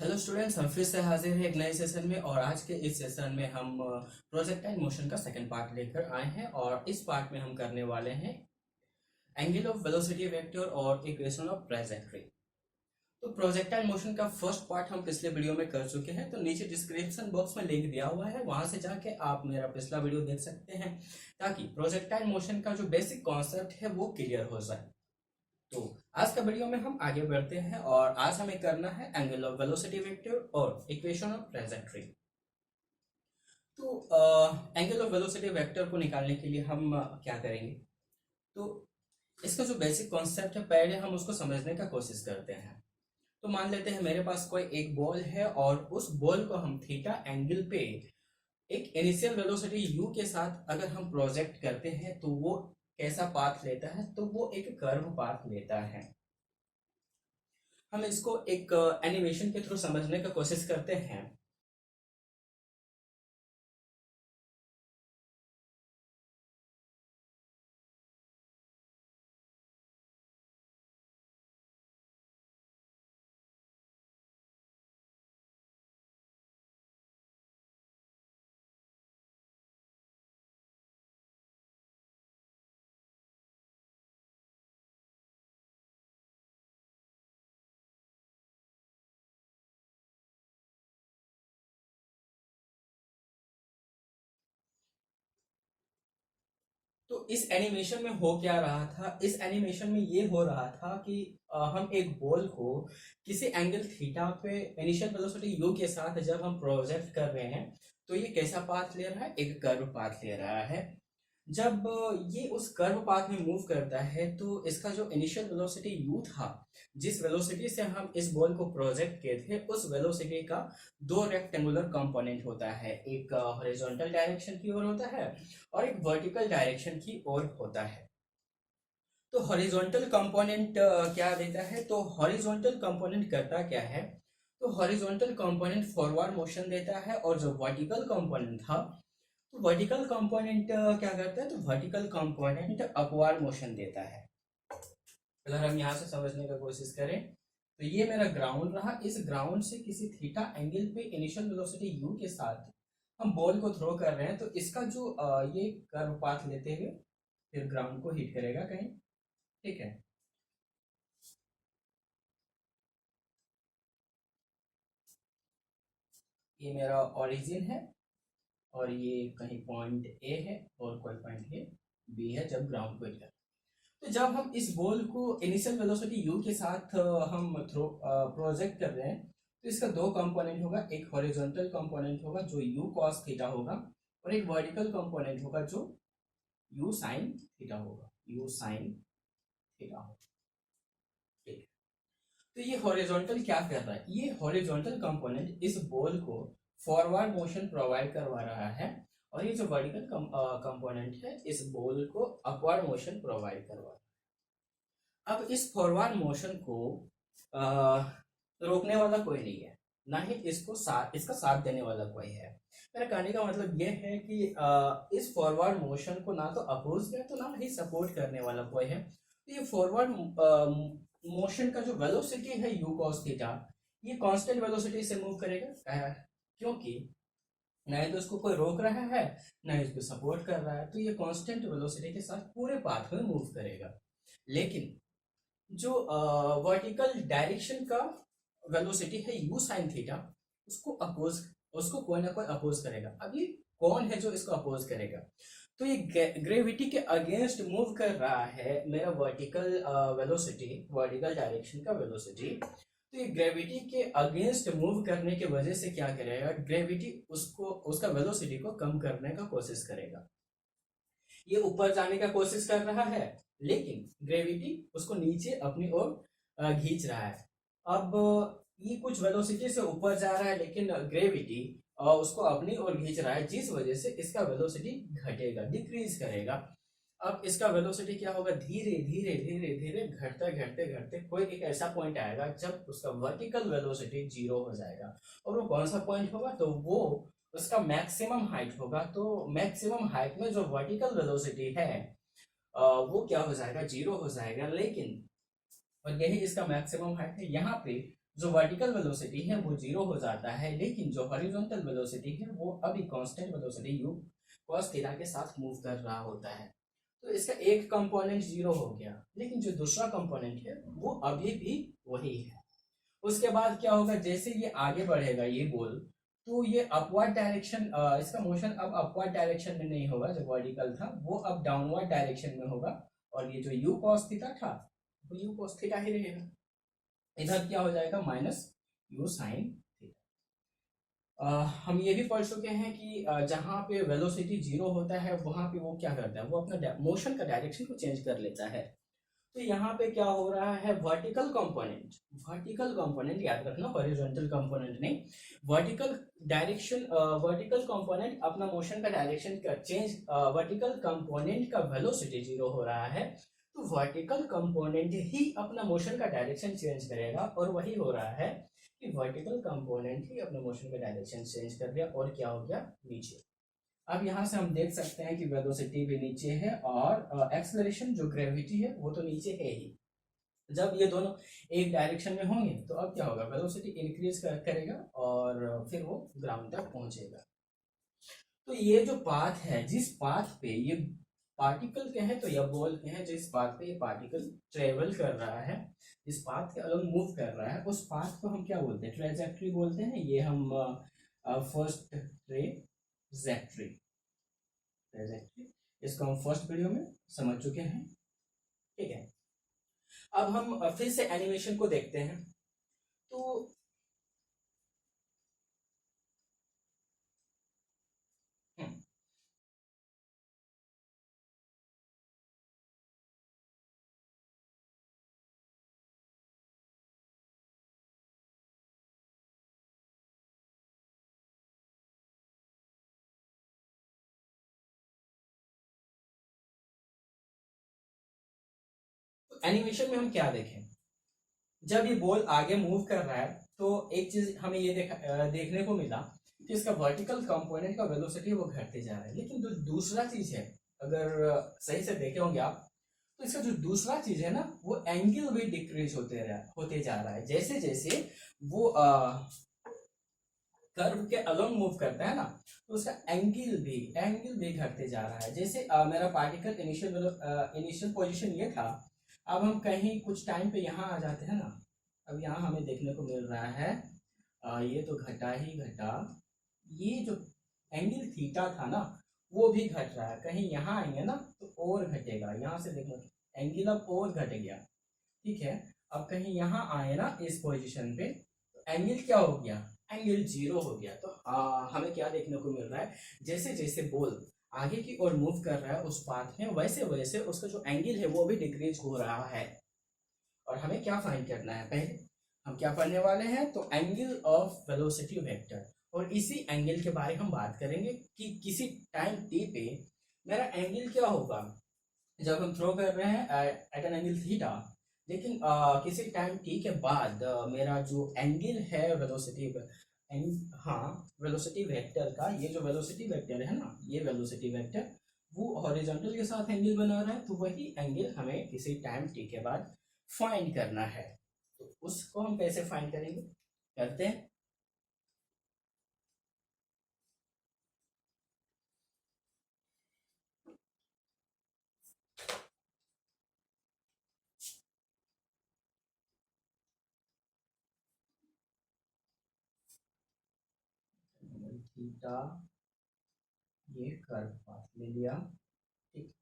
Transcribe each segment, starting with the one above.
Hello students, हम फिर से हाजिर हैं एक नए सेशन में। और आज के इस सेशन में हम प्रोजेक्टाइल मोशन का सेकंड पार्ट लेकर आए हैं। और इस पार्ट में हम करने वाले हैं एंगल ऑफ वेलोसिटी वेक्टर और इक्वेशन ऑफ ट्राजेक्टरी। तो प्रोजेक्टाइल मोशन का फर्स्ट पार्ट हम पिछले वीडियो में कर चुके हैं, तो नीचे डिस्क्रिप्शन बॉक्स में लिंक दिया हुआ है, वहां से जाके आप मेरा पिछला वीडियो देख सकते हैं ताकि प्रोजेक्टाइल मोशन का जो बेसिक कॉन्सेप्ट है वो क्लियर हो जाए। तो आज का वीडियो में हम आगे बढ़ते हैं और आज हमें करना है एंगल ऑफ वेलोसिटी वेक्टर और इक्वेशन ऑफ ट्राजेक्टरी। तो एंगल ऑफ वेलोसिटी वेक्टर को निकालने के लिए हम क्या करेंगे? तो इसका जो बेसिक कॉन्सेप्ट है पहले हम उसको समझने का कोशिश करते हैं। तो मान लेते हैं मेरे पास कोई एक बॉल है और उस बॉल को हम थीटा एंगल पे एक इनिशियल वेलोसिटी यू के साथ अगर हम प्रोजेक्ट करते हैं तो वो कैसा पाथ लेता है? तो वो एक कर्व पाथ लेता है। हम इसको एक एनिमेशन के थ्रू समझने का कोशिश करते हैं। तो इस एनिमेशन में हो क्या रहा था? इस एनिमेशन में ये हो रहा था कि हम एक बॉल को किसी एंगल थीटा पे इनिशियल वेलोसिटी यू के साथ जब हम प्रोजेक्ट कर रहे हैं तो ये कैसा पाथ ले रहा है? एक कर्व पाथ ले रहा है। जब ये उस कर्व पाथ में मूव करता है तो इसका जो इनिशियल वेलोसिटी u था, जिस वेलोसिटी से हम इस बॉल को प्रोजेक्ट किए थे, उस वेलोसिटी का दो रेक्टेंगुलर कंपोनेंट होता है। एक हॉरिजॉन्टल डायरेक्शन की ओर होता है और एक वर्टिकल डायरेक्शन की ओर होता है। तो हॉरिजॉन्टल कंपोनेंट क्या देता है? तो हॉरिजॉन्टल कंपोनेंट करता क्या है? तो हॉरिजॉन्टल कंपोनेंट फॉरवर्ड मोशन देता है और जो वर्टिकल कंपोनेंट था, तो वर्टिकल कंपोनेंट क्या करता है? तो वर्टिकल कंपोनेंट अपवर्ड मोशन देता है। अगर हम यहाँ से समझने का कोशिश करें तो ये मेरा ग्राउंड रहा। इस ग्राउंड से किसी थीटा एंगल पे इनिशियल वेलोसिटी u के साथ हम बॉल को थ्रो कर रहे हैं, तो इसका जो ये कर्व पाथ लेते हुए फिर ग्राउंड को हिट करेगा कहीं। ठीक है, ये मेरा ओरिजिन है और ये कहीं पॉइंट ए है और कोई पॉइंट ए बी है जब ग्राउंड को हिट करता है। तो जब हम इस बॉल को इनिशियल वेलोसिटी u के साथ हम थ्रो प्रोजेक्ट कर रहे हैं तो इसका दो कंपोनेंट होगा। एक हॉरिजॉन्टल कंपोनेंट होगा जो u cos थीटा होगा और एक वर्टिकल कंपोनेंट होगा जो u sin थीटा होगा। u sin थीटा होगा। ठीक है। तो ये हॉरिजॉन्टल क्या कर रहा है? ये हॉरिजॉन्टल कंपोनेंट इस बॉल को फॉरवर्ड मोशन प्रोवाइड करवा रहा है और ये जो वर्टिकल कंपोनेंट है इस बॉल को अपवर्ड मोशन प्रोवाइड करवा रहा है। अब इस फॉरवर्ड मोशन को रोकने वाला कोई नहीं है, ना ही इसका साथ देने वाला कोई है। मेरा कहने का मतलब ये है कि इस फॉरवर्ड मोशन को ना तो अपोज है तो ना ही सपोर्ट करने वाला कोई है। तो ये फॉरवर्ड मोशन का जो वेलोसिटी है u cos थीटा, ये कांस्टेंट वेलोसिटी से मूव करेगा। क्योंकि ना ही तो उसको कोई रोक रहा है ना ही उसको सपोर्ट कर रहा है, तो ये कांस्टेंट वेलोसिटी के साथ पूरे पाथ में मूव करेगा। लेकिन जो वर्टिकल डायरेक्शन का वेलोसिटी है u sin थीटा, उसको अपोज उसको कोई ना कोई अपोज करेगा। अब ये कौन है जो इसको अपोज करेगा? तो ये ग्रेविटी के अगेंस्ट मूव कर रहा है मेरा वर्टिकल वेलोसिटी, वर्टिकल डायरेक्शन का वेलोसिटी। तो ये ग्रेविटी के अगेंस्ट मूव करने की वजह से क्या करेगा? ग्रेविटी उसको उसका वेलोसिटी को कम करने का कोशिश करेगा। ये ऊपर जाने का कोशिश कर रहा है लेकिन ग्रेविटी उसको नीचे अपनी ओर खींच रहा है। अब ये कुछ वेलोसिटी से ऊपर जा रहा है लेकिन ग्रेविटी उसको अपनी ओर खींच रहा है, जिस वजह से इसका वेलोसिटी घटेगा, डिक्रीज करेगा। अब इसका वेलोसिटी क्या होगा? धीरे धीरे धीरे धीरे घटते घटते घटते कोई एक ऐसा पॉइंट आएगा जब उसका वर्टिकल वेलोसिटी जीरो हो जाएगा। और वो कौन सा पॉइंट होगा? तो वो उसका मैक्सिमम हाइट होगा। तो मैक्सिमम हाइट में जो वर्टिकल वेलोसिटी है वो क्या हो जाएगा? जीरो हो जाएगा। लेकिन और यही इसका मैक्सिमम हाइट है। यहाँ पे जो वर्टिकल वेलोसिटी है वो जीरो हो जाता है, लेकिन जो हॉरिजॉन्टल वेलोसिटी है वो अभी constant velocity you cos theta के साथ मूव कर रहा होता है। तो इसका एक कंपोनेंट जीरो हो गया, लेकिन जो दूसरा कंपोनेंट है वो अभी भी वही है। उसके बाद क्या होगा, जैसे ये आगे बढ़ेगा ये गोल, तो ये अपवर्ड डायरेक्शन, इसका मोशन अब अपवर्ड डायरेक्शन में नहीं होगा, जो वर्टिकल था वो अब डाउनवर्ड डायरेक्शन में होगा, और ये जो यू cos थीटा था वो यू cos थीटा ही रहेगा। इधर क्या हो जाएगा, माइनस यू साइन थीटा। हम ये भी पढ़ चुके हैं कि जहाँ पे वेलोसिटी जीरो होता है वहां पे वो क्या करता है, वो अपना मोशन का डायरेक्शन को चेंज कर लेता है। तो यहाँ पे क्या हो रहा है, वर्टिकल कंपोनेंट याद रखना, हॉरिजॉन्टल कंपोनेंट नहीं, वर्टिकल डायरेक्शन, वर्टिकल कंपोनेंट अपना मोशन का डायरेक्शन का चेंज, वर्टिकल कंपोनेंट का वेलोसिटी जीरो हो रहा है, तो वर्टिकल कंपोनेंट ही अपना मोशन का डायरेक्शन चेंज करेगा, और वही हो रहा है कि वर्टिकल कंपोनेंट ही अपने मोशन का डायरेक्शन चेंज कर दिया, और क्या हो गया, नीचे। अब यहाँ से हम देख सकते हैं कि वेलोसिटी भी नीचे है, और एक्सेलरेशन जो ग्रेविटी है वो तो नीचे है ही। जब ये दोनों एक डायरेक्शन में होंगे तो अब क्या होगा, वेलोसिटी इंक्रीज करेगा और फिर वो ग्राउंड तक पहुंचेगा। तो ये जो पाथ है, जिस पाथ पे ये पार्टिकल के हैं, तो यह बोलते हैं जिस पाथ पे ये पार्टिकल ट्रेवल कर रहा है, जिस पाथ के अलग मूव कर रहा है, उस पाथ को हम क्या बोलते हैं, ट्रेजेक्ट्री बोलते हैं। ये हम फर्स्ट ट्रेजेक्ट्री, इसको हम फर्स्ट वीडियो में समझ चुके हैं, ठीक है। अब हम फिर से एनिमेशन को देखते हैं। तो एनिमेशन में हम क्या देखें, जब ये बॉल आगे मूव कर रहा है तो एक चीज हमें ये देखने को मिला कि इसका वर्टिकल कंपोनेंट का वेलोसिटी वो घटते जा रहा है, लेकिन जो दूसरा चीज है, अगर सही से देखे होंगे आप, तो इसका जो दूसरा चीज है ना, वो एंगल भी डिक्रीज होते जा रहा है। जैसे जैसे वो कर्व के अलोंग मूव करता है ना, तो उसका एंगल भी घटते जा रहा है। जैसे मेरा पार्टिकल इनिशियल पोजीशन ये था, अब हम कहीं कुछ टाइम पे यहाँ आ जाते हैं ना, अब यहाँ हमें देखने को मिल रहा है ये तो घटा ही घटा, ये जो एंगल थीटा था ना वो भी घट रहा है। कहीं यहाँ आएंगे ना तो और घटेगा, यहाँ से देखो एंगल अब और घट गया, ठीक है। अब कहीं यहाँ आए ना इस पोजीशन पे, तो एंगल क्या हो गया, एंगल जीरो हो गया। तो हमें क्या देखने को मिल रहा है, जैसे जैसे बॉल आगे की ओर मूव कर रहा है उस पाथ में, वैसे वैसे उसका जो एंगल है वो भी डिक्रीज हो रहा है। और हमें क्या फाइंड करना है, पहले हम क्या पढ़ने वाले हैं, तो एंगल ऑफ वेलोसिटी वेक्टर, और इसी एंगल के बारे में हम बात करेंगे कि किसी टाइम टी पे मेरा एंगल क्या होगा जब हम थ्रो कर रहे हैं एट एन एंगल थीटा, लेकिन किसी टाइम टी के बाद मेरा जो एंगल है वेलोसिटी, हाँ वेलोसिटी वेक्टर का, ये जो वेलोसिटी वेक्टर है ना, ये वेलोसिटी वेक्टर वो हॉरिजॉन्टल के साथ एंगल बना रहा है, तो वही एंगल हमें किसी टाइम टी के बाद फाइंड करना है। तो उसको हम कैसे फाइंड करेंगे, करते हैं। थीटा, ये कर्व पाथ ले लिया, ठीक।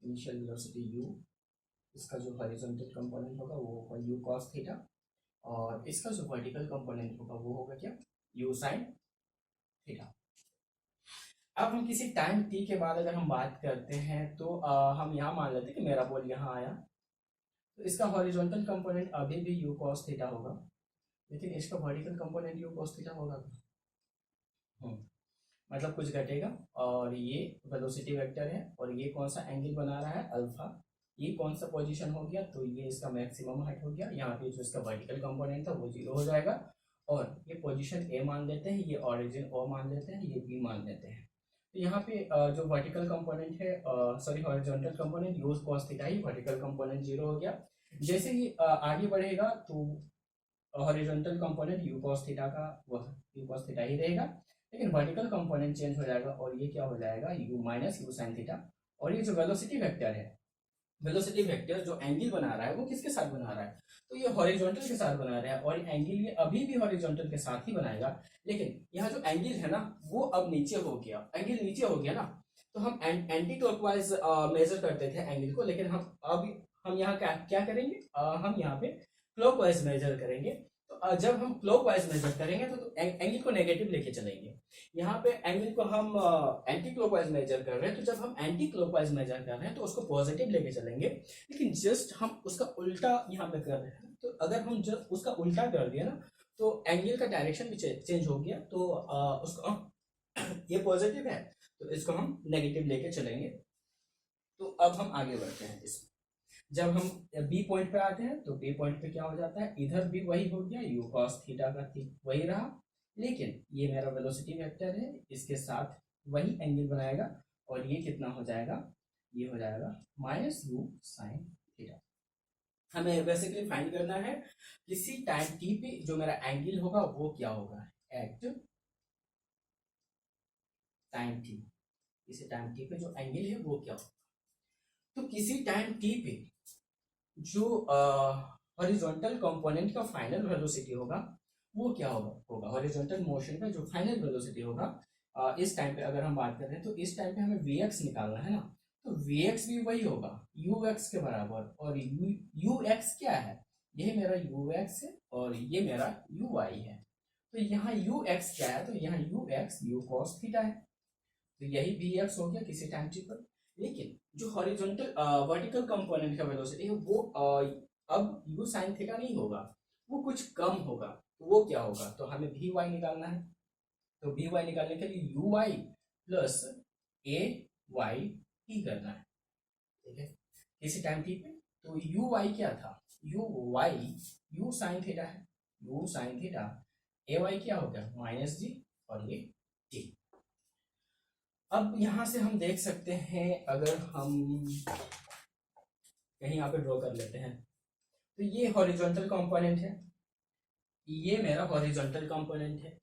इनिशियल वेलोसिटी u, इसका जो हॉरिजॉन्टल कंपोनेंट होगा वो होगा u cos थीटा, और इसका जो वर्टिकल कंपोनेंट होगा वो होगा क्या, u sin थीटा। अब हम किसी टाइम t के बाद अगर हम बात करते हैं तो हम यहाँ मान लेते हैं कि मेरा बॉल यहाँ आया, तो इसका हॉरिजॉन्टल कंपोनेंट अभी भी u cos थीटा होगा, लेकिन इसका vertical component u cos theta होगा। मतलब कुछ घटेगा, और ये वेलोसिटी वेक्टर है, और ये कौन सा एंगल बना रहा है, अल्फा। ये कौन सा पोजीशन हो गया, तो ये इसका मैक्सिमम हाइट हो गया, यहाँ पे जो इसका वर्टिकल कंपोनेंट था वो जीरो हो जाएगा, और ये पोजीशन ए मान लेते हैं, ये ऑरिजिन ओ मान लेते हैं, ये बी मान लेते हैं। तो यहाँ पे जो वर्टिकल कंपोनेंट है, sorry horizontal component use cos theta ही, वर्टिकल कंपोनेंट जीरो हो गया, जैसे ही आगे बढ़ेगा तो horizontal component u cos theta का वह यू कॉस थीटा ही रहेगा, लेकिन वर्टिकल कंपोनेंट चेंज हो जाएगा और ये क्या हो जाएगा you minus you sine theta. और ये जो वेलोसिटी वेक्टर है, वेलोसिटी वेक्टर जो एंगल बना रहा है वो किसके साथ बना रहा है, तो ये हॉरिजॉन्टल के साथ बना रहा है और एंगल ये अभी भी हॉरिजॉन्टल के साथ ही बनाएगा, लेकिन यहाँ जो एंगल है ना वो अब नीचे हो गया, एंगल नीचे हो गया ना, तो हम एंटी क्लॉकवाइज मेजर करते थे एंगल को, लेकिन हम यहाँ क्या क्या करेंगे, हम यहाँ पे क्लॉकवाइज मेजर करेंगे। तो जब हम क्लॉकवाइज मेजर करेंगे तो एंगल को नेगेटिव लेके चलेंगे। यहाँ पे एंगल को हम एंटी क्लॉकवाइज मेजर कर रहे हैं, तो जब हम एंटी क्लॉकवाइज मेजर कर रहे हैं तो उसको पॉजिटिव लेके चलेंगे, लेकिन जस्ट हम उसका उल्टा यहाँ पे कर रहे हैं। तो अगर हम जब उसका उल्टा कर दिया ना तो एंगल का डायरेक्शन भी चेंज हो गया, तो उसको ये पॉजिटिव है तो इसको हम नेगेटिव लेके चलेंगे। तो अब हम आगे बढ़ते हैं इसमें, जब हम बी पॉइंट पे आते हैं तो बी पॉइंट पे क्या हो जाता है, इधर भी वही हो गया यू कॉस थीटा का वही रहा, लेकिन ये मेरा वेलोसिटी वेक्टर है, इसके साथ वही एंगल बनाएगा और ये कितना हो जाएगा, ये हो जाएगा माइनस यू साइन थीटा। हमें बेसिकली फाइंड करना है किसी टाइम टी पे जो मेरा एंगल होगा वो क्या होगा, एट टाइम टी, किसी टाइम टी पे जो एंगल है वो क्या होगा। तो किसी टाइम टी पे जो हॉरिजॉन्टल कंपोनेंट का फाइनल वेलोसिटी होगा वो क्या होगा हॉरिजॉन्टल मोशन का जो फाइनल वेलोसिटी होगा, इस टाइम पे अगर हम बात कर रहे हैं तो इस टाइम पे हमें वीएक्स निकालना है ना, तो वीएक्स भी वही होगा यूएक्स के बराबर, और यूएक्स क्या है, ये मेरा यूएक्स है और ये मेरा यूवाई है। तो यहाँ यूएक्स क्या है, तो यहाँ यूएक्स यू कॉस थीटा है, तो यही वीएक्स हो गया किसी टाइम टी पर। लेकिन जो हॉरिजॉन्टल वर्टिकल कंपोनेंट का वेलोसिटी है वो अब यू साइन थीटा नहीं होगा, वो कुछ कम होगा, तो वो क्या होगा, तो हमें वी वाई निकालना है। तो वी वाई निकालने के लिए u y plus a y ही करना है, ठीक है, किसी टाइम टी पे। तो यू वाई क्या था, u y u sine theta है, u sine theta, a y क्या हो गया माइनस जी, और ये टी। अब यहां से हम देख सकते हैं, अगर हम कहीं यहाँ पे ड्रॉ कर लेते हैं, तो ये हॉरिजॉन्टल कंपोनेंट है, ये मेरा हॉरिजॉन्टल कंपोनेंट है,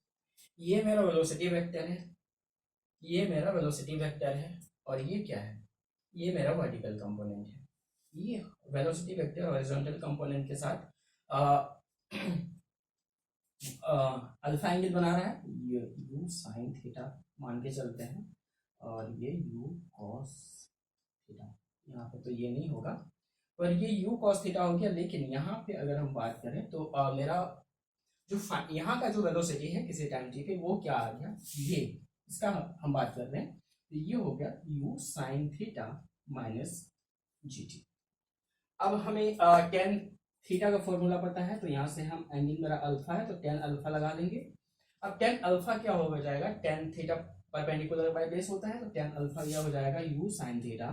ये मेरा वेलोसिटी वेक्टर है, ये मेरा वेलोसिटी वेक्टर है, और ये क्या है, ये मेरा वर्टिकल कंपोनेंट है। ये वेलोसिटी वेक्टर हॉरिजॉन्टल कंपोनेंट के साथ अल्फा एंगल बना रहा है, ये यू साइन थीटा मान के चलते हैं, और ये यू कॉस थीटा, यहाँ पे तो ये नहीं होगा पर ये यू कॉस थीटा हो गया। लेकिन यहाँ पे अगर हम बात करें तो मेरा जो यहाँ का जो वेलोसिटी है किसी टाइम टी पे वो क्या आ गया, ये इसका हम बात कर रहे हैं, तो ये हो गया you sine theta minus g T. अब हमें टेन थीटा का फॉर्मूला पता है, तो यहाँ से हम एंगल मेरा अल्फा है तो टेन अल्फा लगा लेंगे। अब टेन अल्फा क्या हो जाएगा, tan theta perpendicular by base होता है, तो टेन अल्फा क्या हो जाएगा u sine theta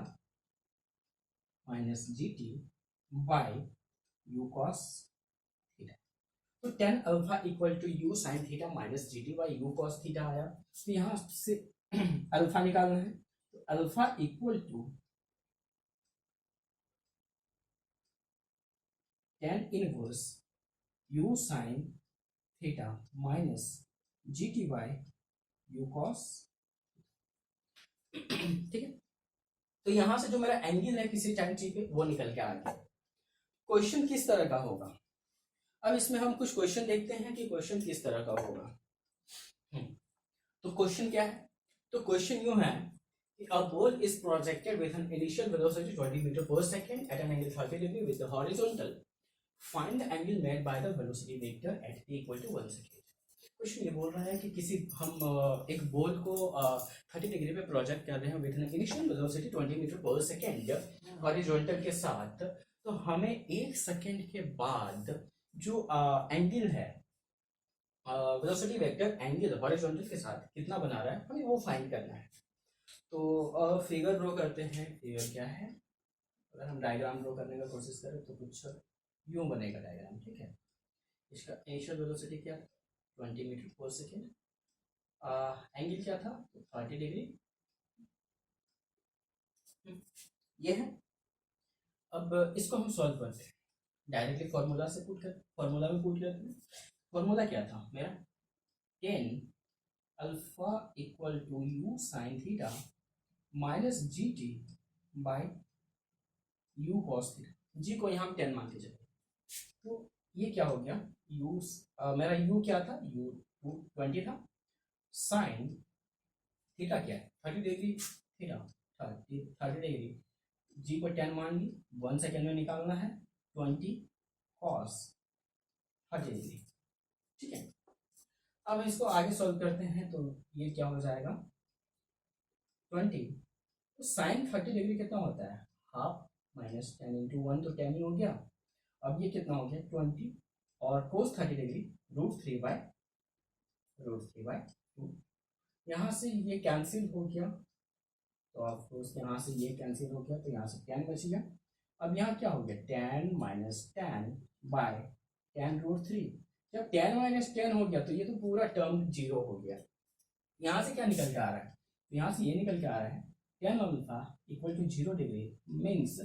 minus g t by u cos theta. तो tan alpha equal to u sine theta minus g t by u cos theta आया, तो यहाँ से अल्फा निकालना है, तो alpha equal to tan inverse u sine theta minus g t by u cos, ठीक है। तो यहां से जो मेरा एंगल है किसी टाइम टी पे वो निकल के आ गया। क्वेश्चन किस तरह का होगा, अब इसमें हम कुछ क्वेश्चन देखते हैं कि क्वेश्चन किस तरह का होगा। तो क्वेश्चन क्या है, तो क्वेश्चन यूं है कि a ball is projected with an initial velocity 20 meter per second at an angle 30 degree with the horizontal, find the angle made by the velocity vector at t equal to 1 second। Question ये बोल रहा है कि किसी हम एक ball को 30 degree पे प्रोजेक्ट कर रहे हैं with an initial velocity 20 metre per second horizontal के साथ, तो हमें एक सेकेंड के बाद जो एंगल है वेलोसिटी वेक्टर एंगल हॉरिजॉन्टल के साथ कितना बना रहा है हमें वो फाइंड करना है। तो फिगर ड्रॉ करते हैं, फिगर क्या है, अगर हम डायग्राम ड्रॉ करने का कोशिश करें तो कुछ यूं बनेगा डायग्राम, ठीक है। इसका इनिशियल वेलोसिटी क्या, 20 मीटर पर सेकेंड, एंगल क्या था 30 डिग्री, ये है। अब इसको हम सॉल्व करते हैं, डायरेक्टली फॉर्मूला में पुट करते हैं। फॉर्मूला क्या था मेरा, tan alpha equal to u sine theta minus g t by u cos theta. G को यहाँ हम 10 मान के चले, तो ये क्या हो गया, यू मेरा यू क्या था, यू 20 था, साइन थीटा क्या है 30 डिग्री, थीटा 30 डिग्री, जी को 10 मान ली, 1 सेकेंड में निकालना है, 20 कॉस 30 डिग्री। ठीक है, अब इसको आगे सॉल्व करते हैं, तो ये क्या हो जाएगा 20, तो साइन 30 डिग्री कितना होता है, हाफ माइनस 10 × 1, तो 10 ही हो गया। अब ये कितना हो गया 20, और कोस 30 डिग्री √3/2, यहाँ से ये कैंसिल हो गया, तो ऑफकोर्स यहाँ से ये कैंसिल हो गया, तो यहाँ से 10 बच गया। अब यहाँ क्या हो गया 10 - 10/10√3, जब 10 - 10 हो गया तो ये तो पूरा टर्म 0 हो गया। यहाँ से क्या निकल के आ रहा है, यहाँ से ये निकल के आ रहा है 10 alpha equal to 0 degree means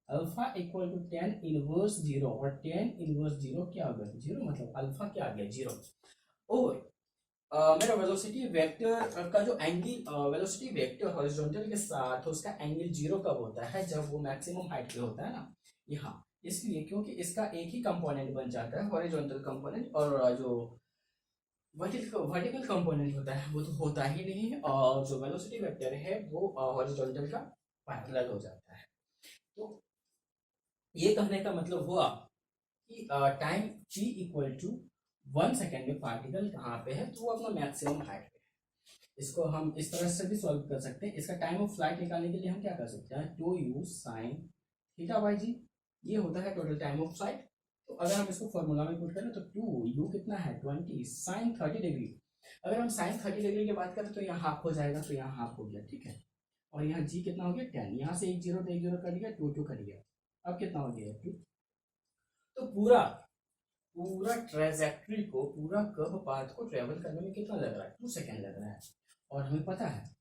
alpha equal to 10 inverse 0, और 10 इनवर्स 0 क्या होगा 0, मतलब अल्फा क्या आ गया 0। और मेरा वेलोसिटी वेक्टर का जो एंगल, वेलोसिटी वेक्टर हॉरिजॉन्टल के साथ उसका एंगल 0 कब होता है, जब वो मैक्सिमम हाइट पे होता है ना यहाँ, इसलिए क्योंकि इसका एक ही कंपोनेंट बन जाता है हॉरिजॉन्टल कंपोनेंट, और जो वर्टिकल कंपोनेंट होता है वो तो होता ही नहीं है, और जो वेलोसिटी वेक्टर है वो हॉरिजॉन्टल का पैरेलल हो जाता है। तो ये कहने का मतलब हुआ कि time t equal to 1 second में पार्टिकल कहाँ पे है, तो वो अपना मैक्सिमम हाइट पे है। इसको हम इस तरह से भी सॉल्व कर सकते हैं। इसका टाइम ऑफ फ्लाइट निकालने के लिए हम क्या कर सकते हैं, 2u sign theta by g, ये होता है टोटल टाइम ऑफ फ्लाइट। तो अगर हम इसको फॉर्मूला में पुट करें तो 2u कितना है 20 साइन 30 डिग्री, अगर हम साइन 30 डिग्री की बात करें तो यहाँ हाफ हो जाएगा, तो यहाँ हाफ हो गया, ठीक है। और यहाँ जी कितना हो गया 10, यहाँ से एक जीरो तो एक जीरो कट गया, 2 कट गया, अब कितना हो गया 2। तो पूरा पूरा ट्रेजेक्ट्री को, पूरा कर्व पाथ को ट्रेवल करने में कितना लग रहा है 2 सेकेंड लग रहा है, और हमें पता है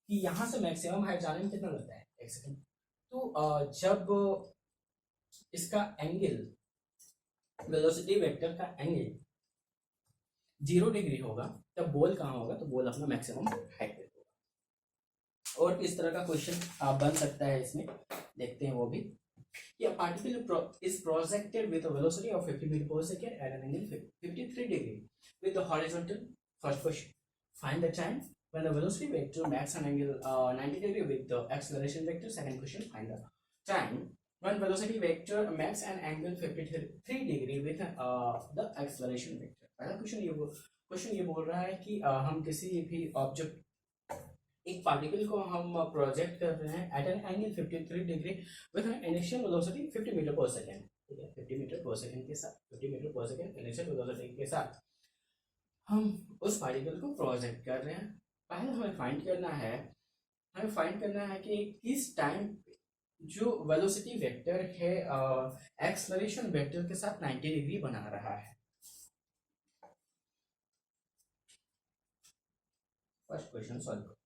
कि यहाँ से मैक्सिमम हाइट जाने में कितना लगता है 1 सेकेंड। तो जब इसका एंगल, वेलोसिटी वेक्टर का एंगल 0 डिग्री होगा, तब बॉल कहाँ होगा, तो बॉल अपना मैक्सिमम हाइट पे होगा। और इस तरह का क्वेश्चन बन सकता है इसमें, देखते हैं वो भी। A particle is projected with a velocity of 50 meter per second at an angle 53 degree with the horizontal. First question, find the time when the velocity vector makes an angle 90 degree with the acceleration vector. Second question, find the time when velocity vector makes an angle 53 degree with the acceleration vector. पहला question ये बोल रहा है कि हम किसी भी object, एक पार्टिकल को हम प्रोजेक्ट कर रहे हैं at an angle 53 degree with an initial velocity 50 metre per second, ठीक है, 50 मीटर पर सेकेंड के साथ, 50 metre per second initial velocity के साथ हम उस पार्टिकल को प्रोजेक्ट कर रहे हैं। पहले हमें फाइंड करना है कि किस टाइम जो वेलोसिटी वेक्टर है एक्सलरेशन वेक्टर के साथ 90 डिग्री बना रहा है। फर्स्ट क्वेश्चन सॉल्व करो।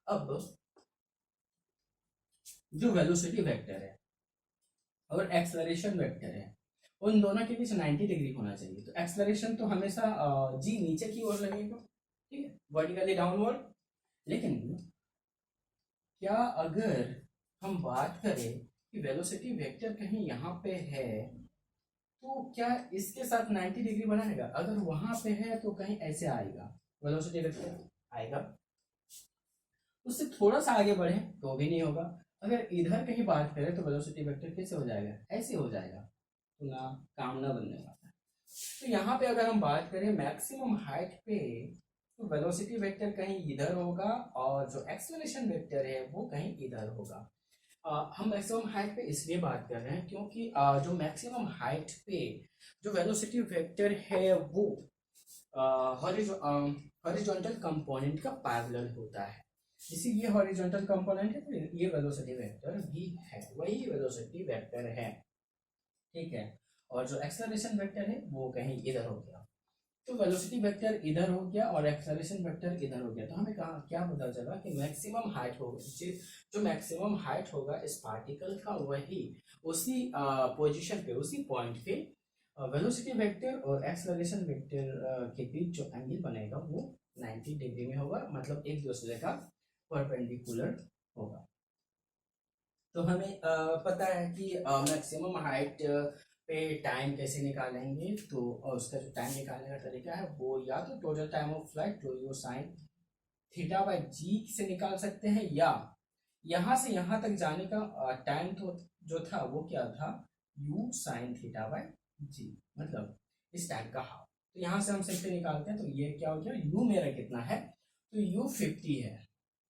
अब जो वेलोसिटी वेक्टर है और एक्सलरेशन वेक्टर है, उन दोनों के बीच 90 डिग्री होना चाहिए। तो एक्सलरेशन तो हमेशा जी नीचे की ओर लगेगा, ठीक है, वर्टिकली डाउनवर्ड। लेकिन क्या अगर हम बात करें कि वेलोसिटी वेक्टर कहीं यहाँ पे है, तो क्या इसके साथ 90 डिग्री बनाएगा? अगर वहां पे है तो कहीं ऐसे आएगा, वेलोसिटी वेक्टर आएगा, उससे थोड़ा सा आगे बढ़े तो भी नहीं होगा। अगर इधर कहीं बात करें तो वेलोसिटी वेक्टर कैसे हो जाएगा, ऐसे हो जाएगा, तो ना काम ना बनने वाला। तो यहाँ पे अगर हम बात करें मैक्सिमम हाइट पे, तो वेलोसिटी वेक्टर कहीं इधर होगा और जो एक्सेलरेशन वेक्टर है वो कहीं इधर होगा। हम मैक्सिमम हाइट पे इसलिए बात कर रहे हैं क्योंकि जो मैक्सिमम हाइट पे जो वेलोसिटी वेक्टर है वो हॉरिजॉन्टल कंपोनेंट का पैरेलल होता है। इसी ये हॉरिजॉन्टल कंपोनेंट है, तो ये वेलोसिटी वेक्टर भी है, वही वेलोसिटी वेक्टर है, ठीक है। और जो एक्सेलरेशन वेक्टर है वो कहीं इधर हो गया। तो वेलोसिटी वेक्टर इधर हो गया और एक्सेलरेशन वेक्टर इधर हो गया, तो हमें कहा क्या पता चला कि मैक्सिमम हाइट होगा, जो मैक्सिमम हाइट होगा इस पार्टिकल का वही उसी पोजीशन पे, उसी पॉइंट पे वेलोसिटी वेक्टर और एक्सेलरेशन वेक्टर के बीच जो एंगल बनेगा वो 90 डिग्री में होगा, मतलब एक दूसरे का परपेंडिकुलर होगा। तो हमें पता है कि मैक्सिमम हाइट पे टाइम कैसे निकालेंगे, तो उसका जो टाइम निकालने का तरीका है वो या तो टोटल टाइम ऑफ फ्लाइट तो यू साइन थीटा बाई जी से निकाल सकते हैं, या यहाँ से यहाँ तक जाने का टाइम तो जो था वो क्या था, यू साइन थीटा बाई जी, मतलब इस टाइम का हाफ। तो यहाँ से हम सिंपली निकालते हैं, तो ये क्या हो गया, यू मेरा कितना है, तो यू 50 है,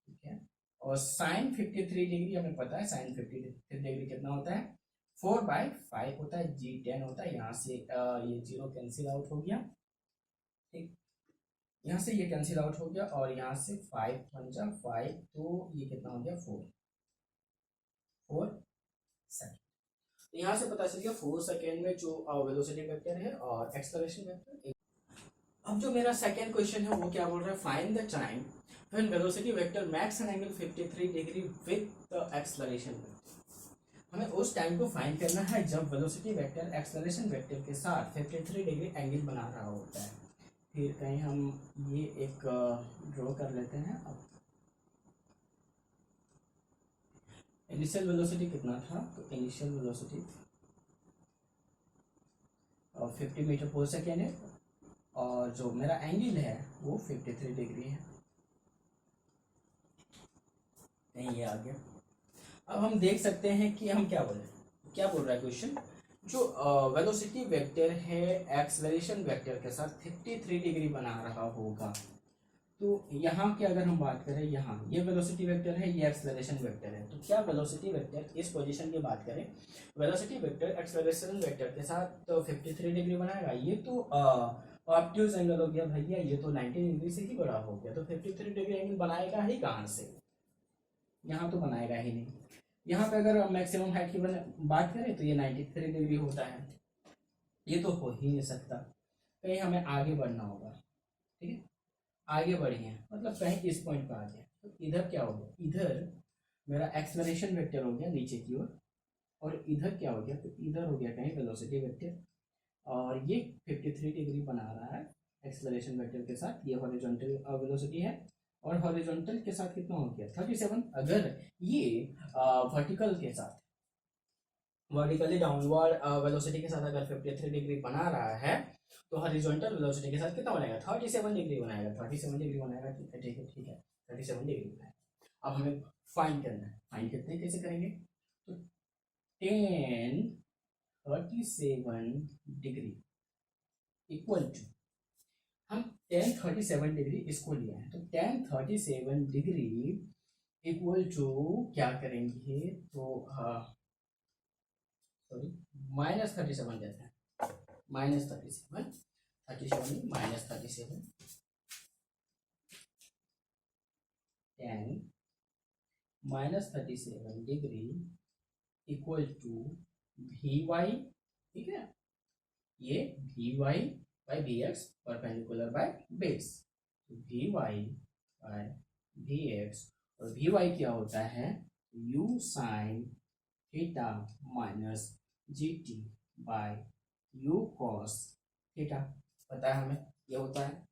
ठीक है। और साइन 53 डिग्री हमें पता है, साइन 53 डिग्री कितना होता है, 4/5 होता है, जी 10 होता है। यहाँ से ये जीरो कैंसिल आउट हो गया, ठीक, यहाँ से ये कैंसिल आउट हो गया, और यहाँ से 5 पंजा 5, तो ये कितना हो गया, 4 सेकेंड। तो यहाँ से पता चल गया 4 सेकेंड में जो वेलोसिटी वेक्टर है और एक्सेलरेशन वेक्टर। अब जो मेरा सेकेंड क्वेश्चन है वो क्या बोल रहा है, find the time when velocity vector makes an angle 53 degree with the acceleration vector. हमें उस टाइम को फाइंड करना है जब वेलोसिटी वेक्टर एक्सेलरेशन वेक्टर के साथ 53 डिग्री एंगल बना रहा होता है। फिर कहीं हम ये एक ड्रॉ कर लेते हैं। अब इनिशियल वेलोसिटी कितना था, तो initial velocity 50 metre per second है, और जो मेरा एंगल है वो 53 डिग्री है। नहीं, ये आ गया। अब हम देख सकते हैं कि हम क्या बोले, क्या बोल रहा है क्वेश्चन, जो वेलोसिटी वेक्टर है एक्सेलरेशन वेक्टर के साथ 53 डिग्री बना रहा होगा। तो यहाँ की अगर हम बात करें, यहाँ ये वेलोसिटी वेक्टर है, ये एक्सेलरेशन वेक्टर है, तो क्या वेलोसिटी वेक्टर इस पोजीशन की बात करें, वेलोसिटी वेक्टर एक्सेलरेशन वेक्टर के साथ तो 53 डिग्री बनाएगा। ये तो ऑब्ट्यूज एंगल हो गया भैया, ये तो 90 डिग्री से ही बड़ा हो गया, तो 53 डिग्री एंगल बनाएगा ही कहाँ से, यहाँ तो बनाएगा ही नहीं। यहाँ पे अगर मैक्सिमम हाइट की बात करें तो ये 93 डिग्री होता है, ये तो हो ही नहीं सकता। कहीं हमें आगे बढ़ना होगा, ठीक है, आगे बढ़िए, मतलब कहीं इस पॉइंट पर आ गया, तो इधर क्या हो गया, इधर मेरा एक्सेलरेशन वेक्टर हो गया नीचे की ओर, और इधर क्या हो गया, तो इधर हो गया कहीं वेलोसिटी वेक्टर, और ये 53 डिग्री बना रहा है एक्सेलरेशन वेक्टर के साथ। ये हॉरिजॉन्टल वेलोसिटी है, और हॉरिजॉन्टल के साथ कितना हो गया 37। अगर ये वर्टिकल के साथ, वर्टिकली डाउनवर्ड वेलोसिटी के साथ अगर 53 डिग्री बना रहा है, तो हॉरिजॉन्टल वेलोसिटी के साथ कितना बनाएगा, 37 डिग्री बनाएगा, 37 डिग्री बनाएगा, ठीक है ठीक है ठीक है, 37 डिग्री बनाएगा। अब हमें फाइंड करना है, फाइंड कितने कैसे करेंगे, तो 10 37 डिग्री इक्वल टू, हम 10 37 डिग्री इसको लिया है, तो 10 37 डिग्री इक्वल टू क्या करेंगे, तो सॉरी -37 देते हैं, -37 37 -37 10 -37 degree equal to v y, ठीक है, ये v y by v x perpendicular by base, v y by v x, और वी वाई क्या होता है, u sine theta minus g t by u cos theta, पता है हमें ये होता है।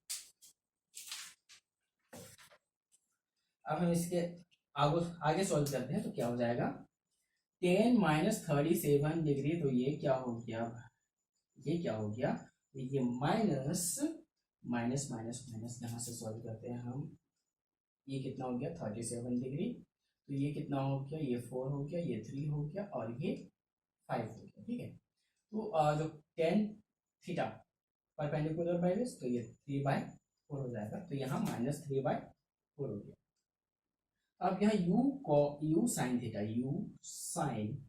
अब हम इसके आगे सॉल्व करते हैं, तो क्या हो जाएगा, 10 -37 डिग्री, तो ये क्या हो गया, ये क्या हो गया, तो ये माइनस माइनस माइनस माइनस, यहाँ से सॉल्व करते हैं हम, ये कितना हो गया 37 डिग्री, तो ये कितना हो गया, ये 4 हो गया, ये 3 हो गया, और ये 5 हो गया, ठीक है। तो जो 10 थीटा परपेंडिकुलर बाय बेस, तो ये 3/4 हो जाएगा, तो यहाँ -3/4 हो गया। अब यहाँ u sine theta, u sine,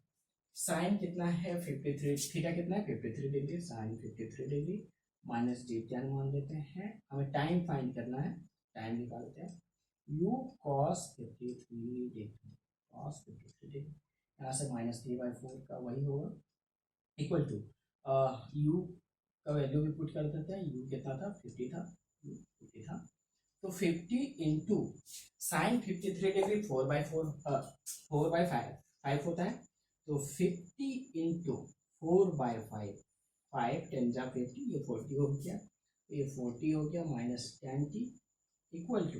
sine कितना है 53, थीटा कितना है 53 degree, sine 53 degree minus d 10 मान लेते हैं। हमें टाइम फाइंड करना है, टाइम निकालते हैं, u cos 53 degree, cos 53 degree, यहाँ से -3/4 का वही होगा, इक्वल टू यू का वैल्यू भी पुट कर देते हैं। यू कितना था, 50 था, 50 था। तो 50 इंटू साइन 53 डिग्री 4/4, 4/5 5 होता है। तो 50 इंटू 4/5, 5 10 जा 50, ये 40 हो गया, ये 40 हो गया, minus 10t equal to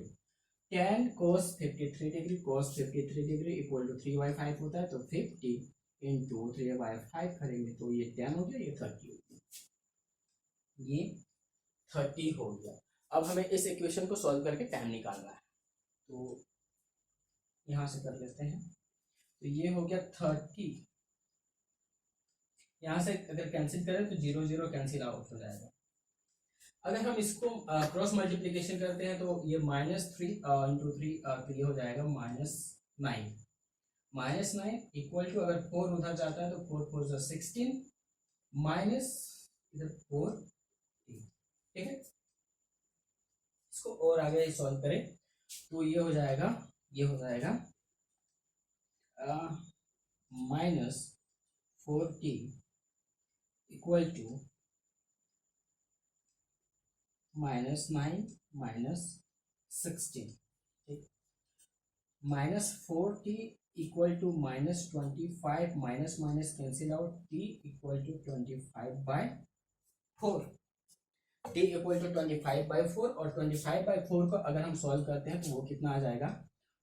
10 cos 53 degree, cos 53 degree equal to 3/5 होता है। तो 50 इंटू 3/5 करेंगे तो ये 10 हो गया, ये 30 हो गया, ये 30 हो गया। अब हमें इस इक्वेशन को सॉल्व करके टाइम निकालना है, तो यहाँ से कर लेते हैं। तो ये हो गया 30, यहाँ से अगर कैंसिल करें तो 0 0 कैंसिल आउट हो जाएगा। अगर हम इसको क्रॉस मल्टीप्लीकेशन करते हैं तो ये -3 इंटू 3 तो ये हो जाएगा -9, -9 इक्वल टू, अगर 4 उधर जाता है तो 4 4 जा 16, माइनस इधर 4, ठीक है। इसको और आगे सॉल्व करें तो ये हो जाएगा, ये हो जाएगा -40 इक्वल टू -9 -16, ठीक। -40 equal to -25, minus minus cancel out, t equal to 25/4, t equal to 25/4, और 25/4 को अगर हम सॉल्व करते हैं तो वो कितना आ जाएगा,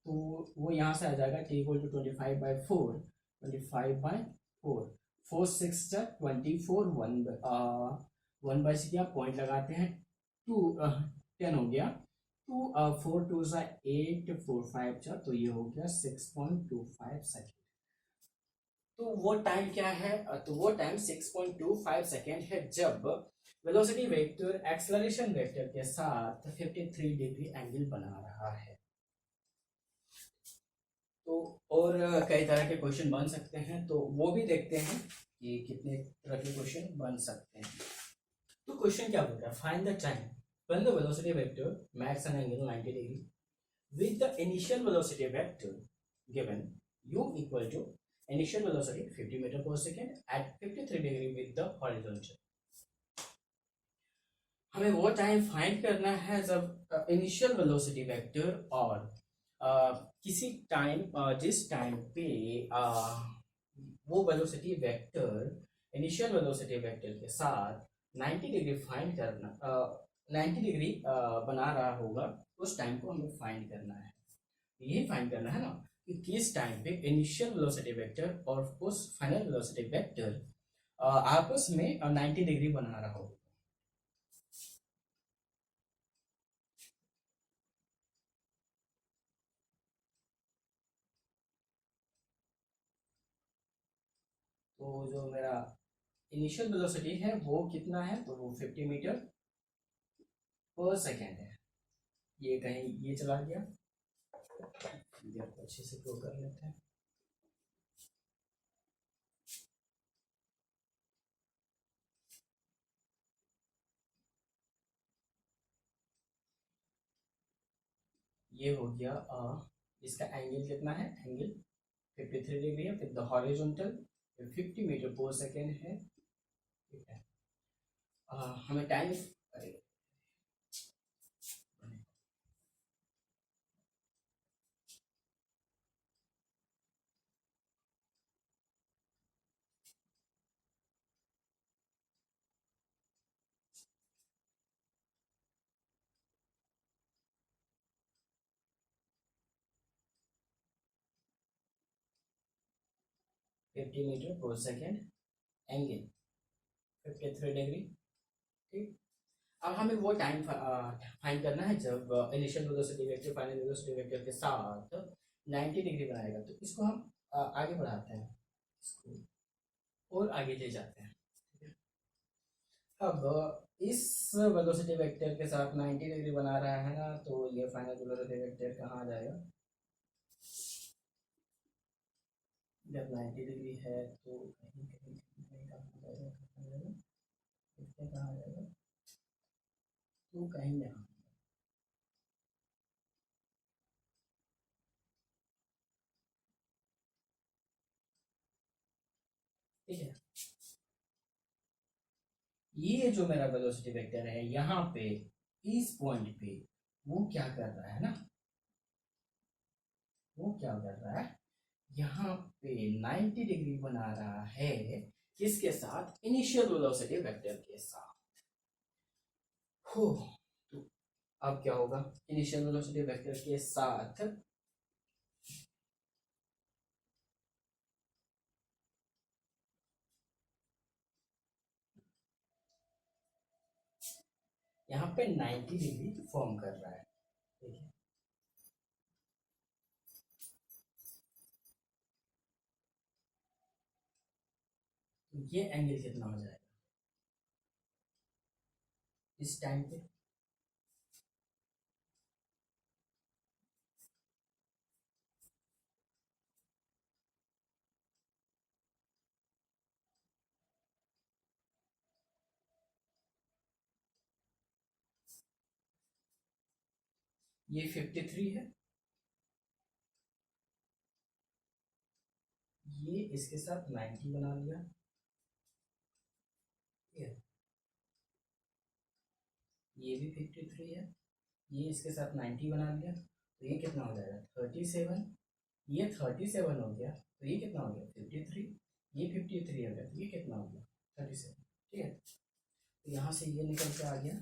तो वो यहाँ से आ जाएगा t इक्वल टू 25/4, 25/4, 4 6 जा 24, 1/6 पॉइंट लगाते हैं, 2 10 हो गया, 2 4 2 जा 8, 4 5 जा, तो ये हो गया 6.25 सेकेंड। तो वो टाइम क्या है, तो वो टाइम 6.25 सेकेंड है जब वेलोसिटी वेक्टर एक्सेलरेशन वेक्टर के साथ 53 डिग्री एंगल बना रहा है। तो और कई तरह के क्वेश्चन बन सकते हैं, तो वो भी देखते हैं कि कितने तरह के क्वेश्चन बन सकते हैं। तो क्वेश्चन क्या बोल रहा है, find the time when the velocity vector makes an angle 90 degree with the initial velocity vector given u equal to initial velocity 50 meter per second at 53 degree with the horizontal। हमें वो time find करना है जब initial velocity vector और किसी time जिस time पे वो velocity vector initial velocity vector के साथ 90 डिग्री फाइंड करना, 90 डिग्री बना रहा होगा, उस टाइम को हमें फाइंड करना है। यही फाइंड करना है ना कि किस टाइम पे इनिशियल वेलोसिटी वेक्टर और उस फाइनल वेलोसिटी वेक्टर आपस में 90 डिग्री बना रहा होगा। तो जो मेरा इनिशियल वेलोसिटी है वो कितना है, तो वो 50 मीटर पर सेकेंड है। ये कहीं ये चला गया, अच्छे से ड्रॉ कर लेते हैं। ये हो गया, इसका एंगल कितना है, एंगल 53 डिग्री है, फिर the horizontal 50 metre per second है, ठीक है। हमें time 50 metre per second, angle 53 degree, ठीक। अब हमें वो टाइम फाइंड करना है जब initial velocity vector final velocity vector के साथ 90 डिग्री बनाएगा। तो इसको हम आगे बढ़ाते हैं, इसको और आगे ले जाते हैं। अब इस वेलोसिटी वेक्टर के साथ 90 डिग्री बना रहा है ना, तो ये फाइनल वेलोसिटी वेक्टर कहाँ आ जाएगा, जब 90 डिग्री है तो कहीं कहीं कहीं कहीं कहाँ आ जाएगा, कहाँ आ जाएगा, इसमें कहाँ आ जाएगा, तो कहीं यहाँ, ठीक है। ये जो मेरा वेलोसिटी वेक्टर है यहाँ पे इस पॉइंट पे वो क्या कर रहा है ना, वो क्या कर रहा है यहाँ पे 90 डिग्री बना रहा है किसके साथ, इनिशियल वेलोसिटी वेक्टर के साथ। हो तो अब क्या होगा, इनिशियल वेलोसिटी वेक्टर के साथ यहाँ पे 90 डिग्री फॉर्म कर रहा है, ठीक है। तो ये एंगल कितना हो जाएगा इस टाइम पे, ये 53 है, ये इसके साथ 90 बना लिया, ये भी 53 है, ये इसके साथ 90 बना लिया, तो ये कितना हो जाएगा 37, ये 37 हो गया, तो ये कितना हो गया 53, ये 53 हो गया, तो ये कितना हो गया 37, ठीक है। तो यहाँ से ये निकल के आ गया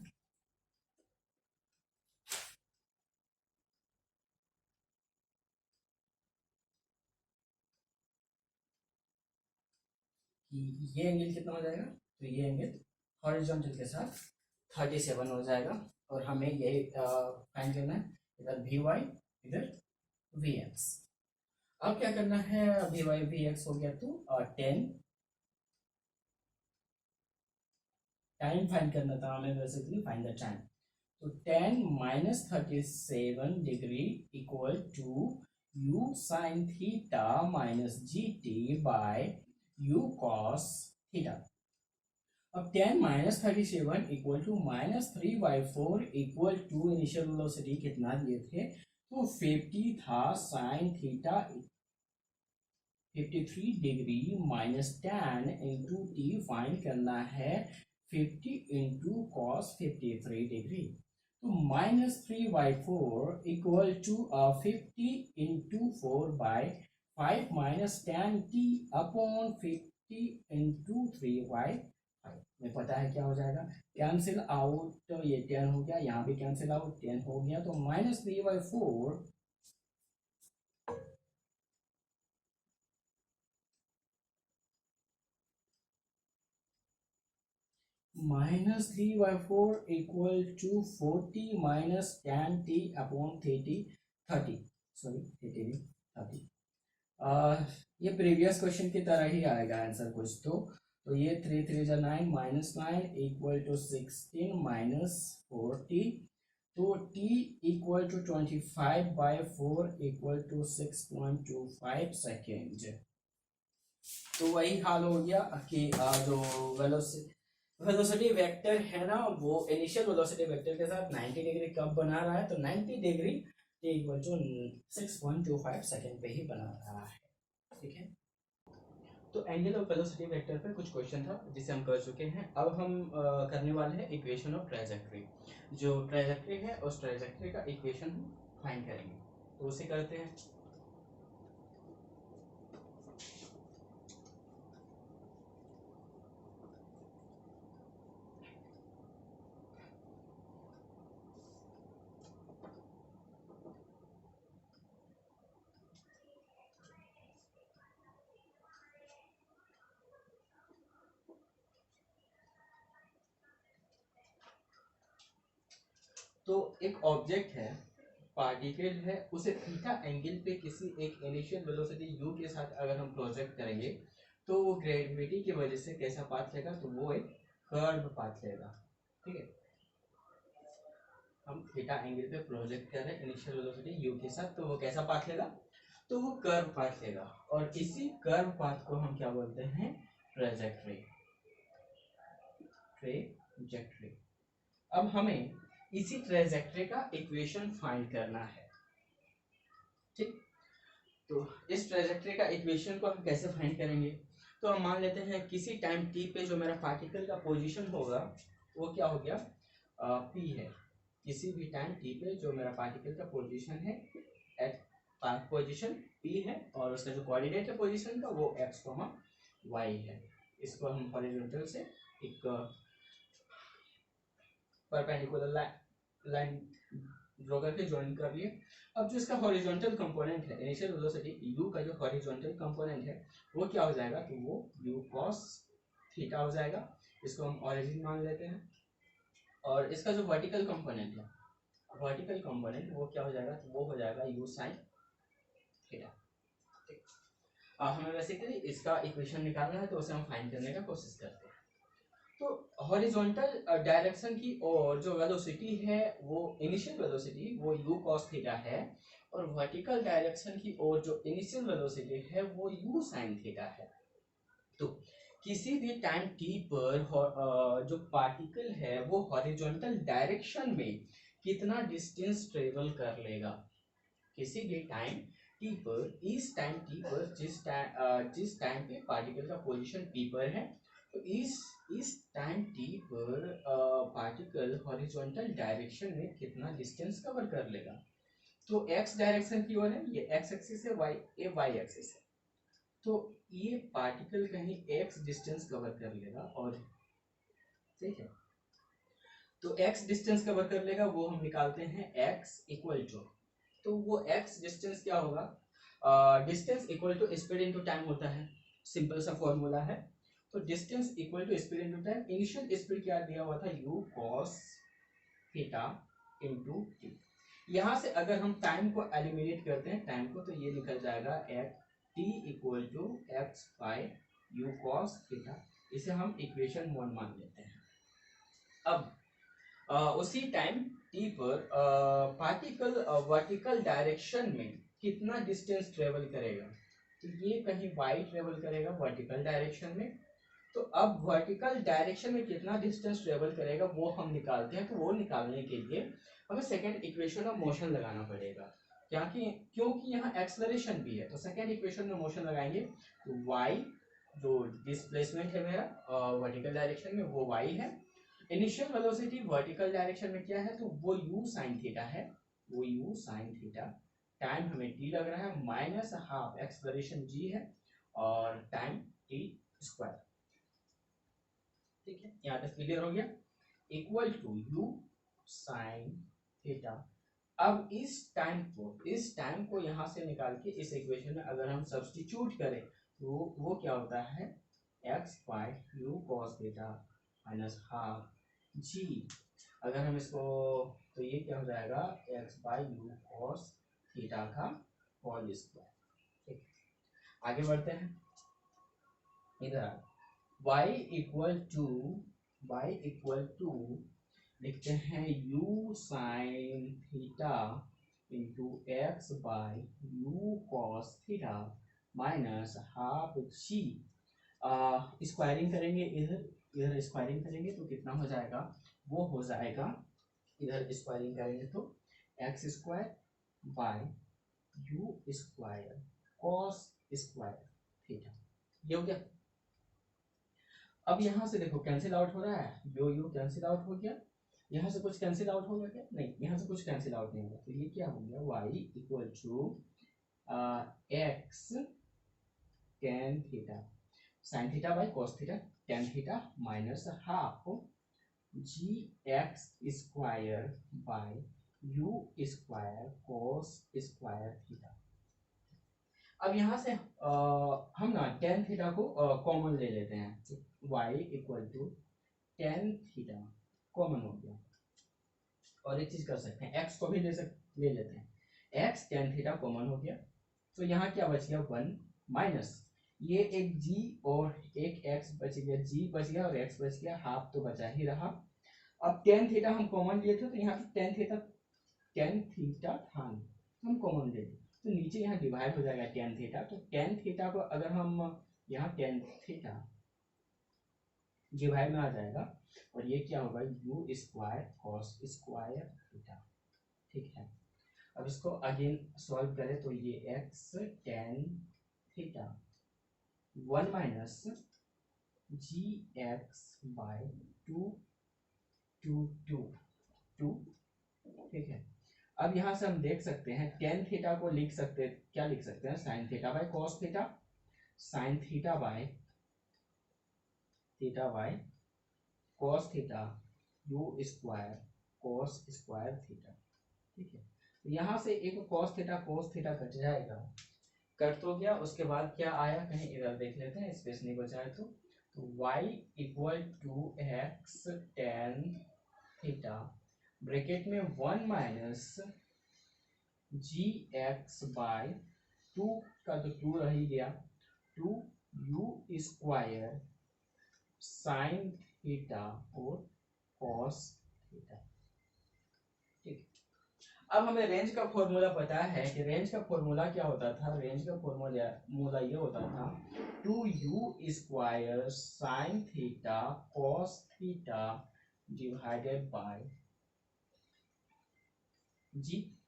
कि ये एंगल कितना हो जाएगा, तो ये एंगल हॉरिजॉन्टल के साथ 37 हो जाएगा, और हमें यही फाइंड करना है, इधर वी वाई इधर वी एक्स। अब क्या करना है, वी वाई वी एक्स हो गया तो 10 टाइम फाइंड करना था हमें, बेसिकली फाइंड द टाइम, तो 10 minus 37 degree equal to u sine theta minus g t by u cos theta. अब 10 minus 37 equal to -3/4 equal to initial velocity कितना दिए थे, तो 50 था, sine theta 53 degree minus 10 into t find करना है 50 into cos 53 degree, तो -3/4 equal to 50 into 4/5 minus 10t upon 50 इंटू 3/5 में पता है क्या हो जाएगा, कैंसिल आउट, तो ये 10 हो गया, यहाँ भी कैंसिल आउट 10 हो गया, तो -3/4 -3/4 equal to 40 minus 10t upon 30 sorry 30 ये प्रीवियस क्वेश्चन की तरह ही आएगा आंसर कुछ तो ये 3 3 जा 9 -9 इक्वल टू 16 माइनस 40, तो t equal to 25/4 equal to 6.25 second. तो वही हाल हो गया कि जो वेलोसिटी वेक्टर है ना, वो इनिशियल वेलोसिटी वेक्टर के साथ 90 डिग्री कब बना रहा है, तो 90 डिग्री इक्वल टू 6.25 सेकेंड पे ही बना रहा है, ठीक है। तो एंगल ऑफ वेलोसिटी वेक्टर पे कुछ क्वेश्चन था जिसे हम कर चुके हैं। अब हम करने वाले हैं इक्वेशन ऑफ ट्रांजैक्टरी। जो ट्रांजैक्टरी है उस ट्रांजैक्टरी का इक्वेशन हम फाइंड करेंगे, तो उसे करते हैं। तो एक ऑब्जेक्ट है, पार्टिकल है, उसे थीटा एंगल पे किसी एक इनिशियल वेलोसिटी u के साथ अगर हम प्रोजेक्ट करेंगे तो वो ग्रेविटी की वजह से कैसा पाथ लेगा, तो वो एक कर्व पाथ लेगा, ठीक है। हम थीटा एंगल पे प्रोजेक्ट कर रहे हैं इनिशियल वेलोसिटी u के साथ, तो वो कैसा पाथ लेगा, तो वो कर्व पाथ लेगा, और इसी कर्व पाथ को हम क्या बोलते हैं, ट्रेजेक्ट्री। ट्रेजेक्ट्री। अब हमें इसी ट्रेजेक्ट्री का इक्वेशन फाइंड करना है, ठीक। तो इस ट्रेजेक्ट्री का इक्वेशन को हम कैसे फाइंड करेंगे, तो हम मान लेते हैं किसी टाइम टी पे जो मेरा पार्टिकल का पोजीशन होगा वो क्या हो गया, पी है। किसी भी टाइम टी पे जो मेरा पार्टिकल का पोजीशन है एट पोजीशन पी है और उसका जो कोऑर्डिनेट है पोजीशन का वो एक्स वाई है। इसको हम हॉरिजॉन्टल से एक परपेंडिकुलर लाइन ड्रॉ करके ज्वाइन कर लिए। अब जो इसका हॉरिजॉन्टल कंपोनेंट है इनिशियल वेलोसिटी u का जो हॉरिजॉन्टल कंपोनेंट है वो क्या हो जाएगा, तो वो u cos थीटा हो जाएगा। इसको हम ओरिजिन मान लेते हैं। और इसका जो वर्टिकल कंपोनेंट है, वर्टिकल कंपोनेंट वो क्या हो जाएगा, तो वो हो जाएगा u sin थीटा। हमें बेसिकली इसका इक्वेशन निकालना है तो उसे हम फाइंड करने का कोशिश करते हैं। तो हॉरिजॉन्टल डायरेक्शन की और जो वेलोसिटी है वो इनिशियल वेलोसिटी वो u cos थीटा है और वर्टिकल डायरेक्शन की और जो इनिशियल वेलोसिटी है वो u sin थीटा है। तो किसी भी टाइम t पर जो पार्टिकल है वो हॉरिजॉन्टल डायरेक्शन में कितना डिस्टेंस ट्रेवल कर लेगा। किसी भी टाइम t पर, इस टाइम t पर जिस टाइम पे पार्टिकल का पोजीशन p पर है, तो इस टाइम t पर पार्टिकल हॉरिजॉन्टल डायरेक्शन में कितना डिस्टेंस कवर कर लेगा। तो x डायरेक्शन की ओर है, ये x एक्सिस है, y एक्सिस है। तो ये पार्टिकल कहीं x डिस्टेंस कवर कर लेगा और ठीक है, तो x डिस्टेंस कवर कर लेगा वो हम निकालते हैं x इक्वल टू, तो वो x डिस्टेंस क्या होगा, distance equal to speed into time होता है, सिंपल सा फॉर्मूला है। तो distance equal to speed into time, initial speed क्या दिया हुआ था u cos theta into t। यहां से अगर हम टाइम को एलिमिनेट करते हैं टाइम को, तो ये निकल जाएगा t equal to x by u cos theta. इसे हम इक्वेशन 1 मान लेते हैं। अब उसी टाइम t पर पार्टिकल वर्टिकल डायरेक्शन में कितना डिस्टेंस ट्रेवल करेगा, तो ये कहीं y ट्रेवल करेगा वर्टिकल डायरेक्शन में। तो अब वर्टिकल डायरेक्शन में कितना डिस्टेंस ट्रेवल करेगा वो हम निकालते हैं। तो वो निकालने के लिए हमें सेकंड इक्वेशन ऑफ मोशन लगाना पड़ेगा, क्योंकि यहाँ एक्सेलरेशन भी है। तो सेकंड इक्वेशन में मोशन लगाएंगे तो y जो डिस्प्लेसमेंट है मेरा वर्टिकल डायरेक्शन में वो y है। इनिशियल वेलोसिटी वर्टिकल डायरेक्शन में क्या है, तो वो u sin थीटा है, वो u sin थीटा। टाइम हमें t लग रहा है, माइनस हाफ एक्सेलरेशन g है और टाइम t स्क्वायर। ठीक है, यहाँ तक क्लियर हो गया। Equal to u sin theta. अब इस टाइम को यहां से निकाल के इस इक्वेशन में अगर हम सब्स्टिट्यूट करें तो वो क्या होता है, x by u cos theta minus half g। अगर हम इसको, तो ये क्या हो जाएगा, x by u cos theta का होल स्क्वायर। ठीक, आगे बढ़ते हैं। इधर y इक्वल टू लिखते हैं u sin theta into x by u cos theta minus half g. Squaring करेंगे, इधर स्क्वायरिंग करेंगे तो कितना हो जाएगा, वो हो जाएगा, इधर स्क्वायरिंग करेंगे तो x square by u square cos square theta. ये हो गया। अब यहाँ से देखो कैंसिल आउट हो रहा है, यो कैंसिल आउट हो गया। यहाँ से कुछ कैंसिल आउट होगा क्या, नहीं, यहाँ से कुछ कैंसिल आउट नहीं होगा। तो ये क्या हो गया, y equal to x tan theta sine theta by cos theta tan theta minus half g x square by u square cos square theta. अब यहाँ से हम ना टेन थीटा को कॉमन ले लेते हैं। y equal to tan theta common हो गया। और एक चीज कर सकते हैं, x को भी ले लेते हैं। x टेन थीटा कॉमन हो गया, तो यहाँ क्या बच गया, वन माइनस ये एक g और एक x बच गया, g बच गया और x बच गया, हाफ तो बचा ही रहा। अब टेन थीटा हम कॉमन लिए थे तो यहाँ पे टेन थीटा था, हम कॉमन ले लिए तो नीचे यहाँ डिवाइड हो जाएगा टेन थीटा। तो टेन थीटा को अगर हम यहाँ टेन थीटा डिवाइड में आ जाएगा और ये क्या होगा, you square cos square theta. ठीक है, अब इसको अगेन सॉल्व करें तो ये x tan theta 1 minus g x bye 2 2 2 2, ठीक है। अब यहाँ से हम देख सकते हैं टेन थीटा को लिख सकते, क्या लिख सकते हैं, sine theta by cos theta, sine theta by cos theta you square cos square theta, ठीक है। तो यहाँ से एक कॉस थीटा कट जाएगा, कट तो गया, उसके बाद क्या आया, कहीं इधर देख लेते हैं, स्पेस नहीं बचा है तो y equal to x tan theta bracket में 1 माइनस जी एक्स बाय 2 का तो 2 रह ही गया, 2 यू स्क्वायर साइन थीटा और कॉस थीटा, ठीक। अब हमें रेंज का फॉर्मूला पता है कि रेंज का फॉर्मूला क्या होता था, रेंज का फॉर्मूला ये होता था 2u square sine theta cos theta divided by g.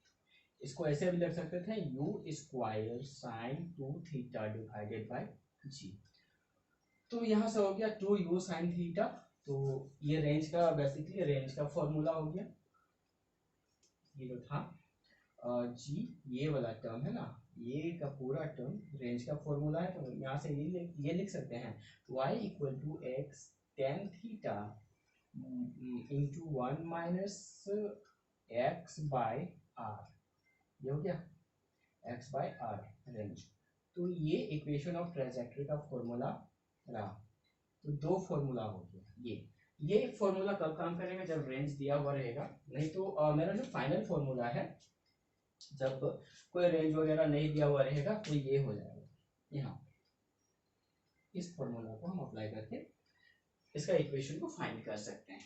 इसको ऐसे भी लिख सकते थे u square sine 2 theta divided by g. तो यहाँ से हो गया 2u साइन थीटा, तो ये रेंज का बेसिकली रेंज का फॉर्मूला हो गया, ये जो था जी, ये वाला टर्म है ना, ये का पूरा टर्म रेंज का फॉर्मूला है। तो यहाँ से ये लिख सकते हैं y equal to x tan theta into 1 minus x by r, ये हो गया x बाय आर रेंज। तो ये इक्वेशन ऑफ ट्रांजैक्टरी का फॉर्मूला रहा। तो दो फॉर्मूला हो गया, ये फॉर्मूला कब काम करेगा, जब रेंज दिया हुआ रहेगा। नहीं तो मेरा जो फाइनल फॉर्मूला है, जब कोई रेंज वगैरह नहीं दिया हुआ रहेगा तो ये हो जाएगा, यहाँ इस फॉर्मूला को हम अप्लाई करके इसका इक्वेशन को फाइंड कर सकते हैं।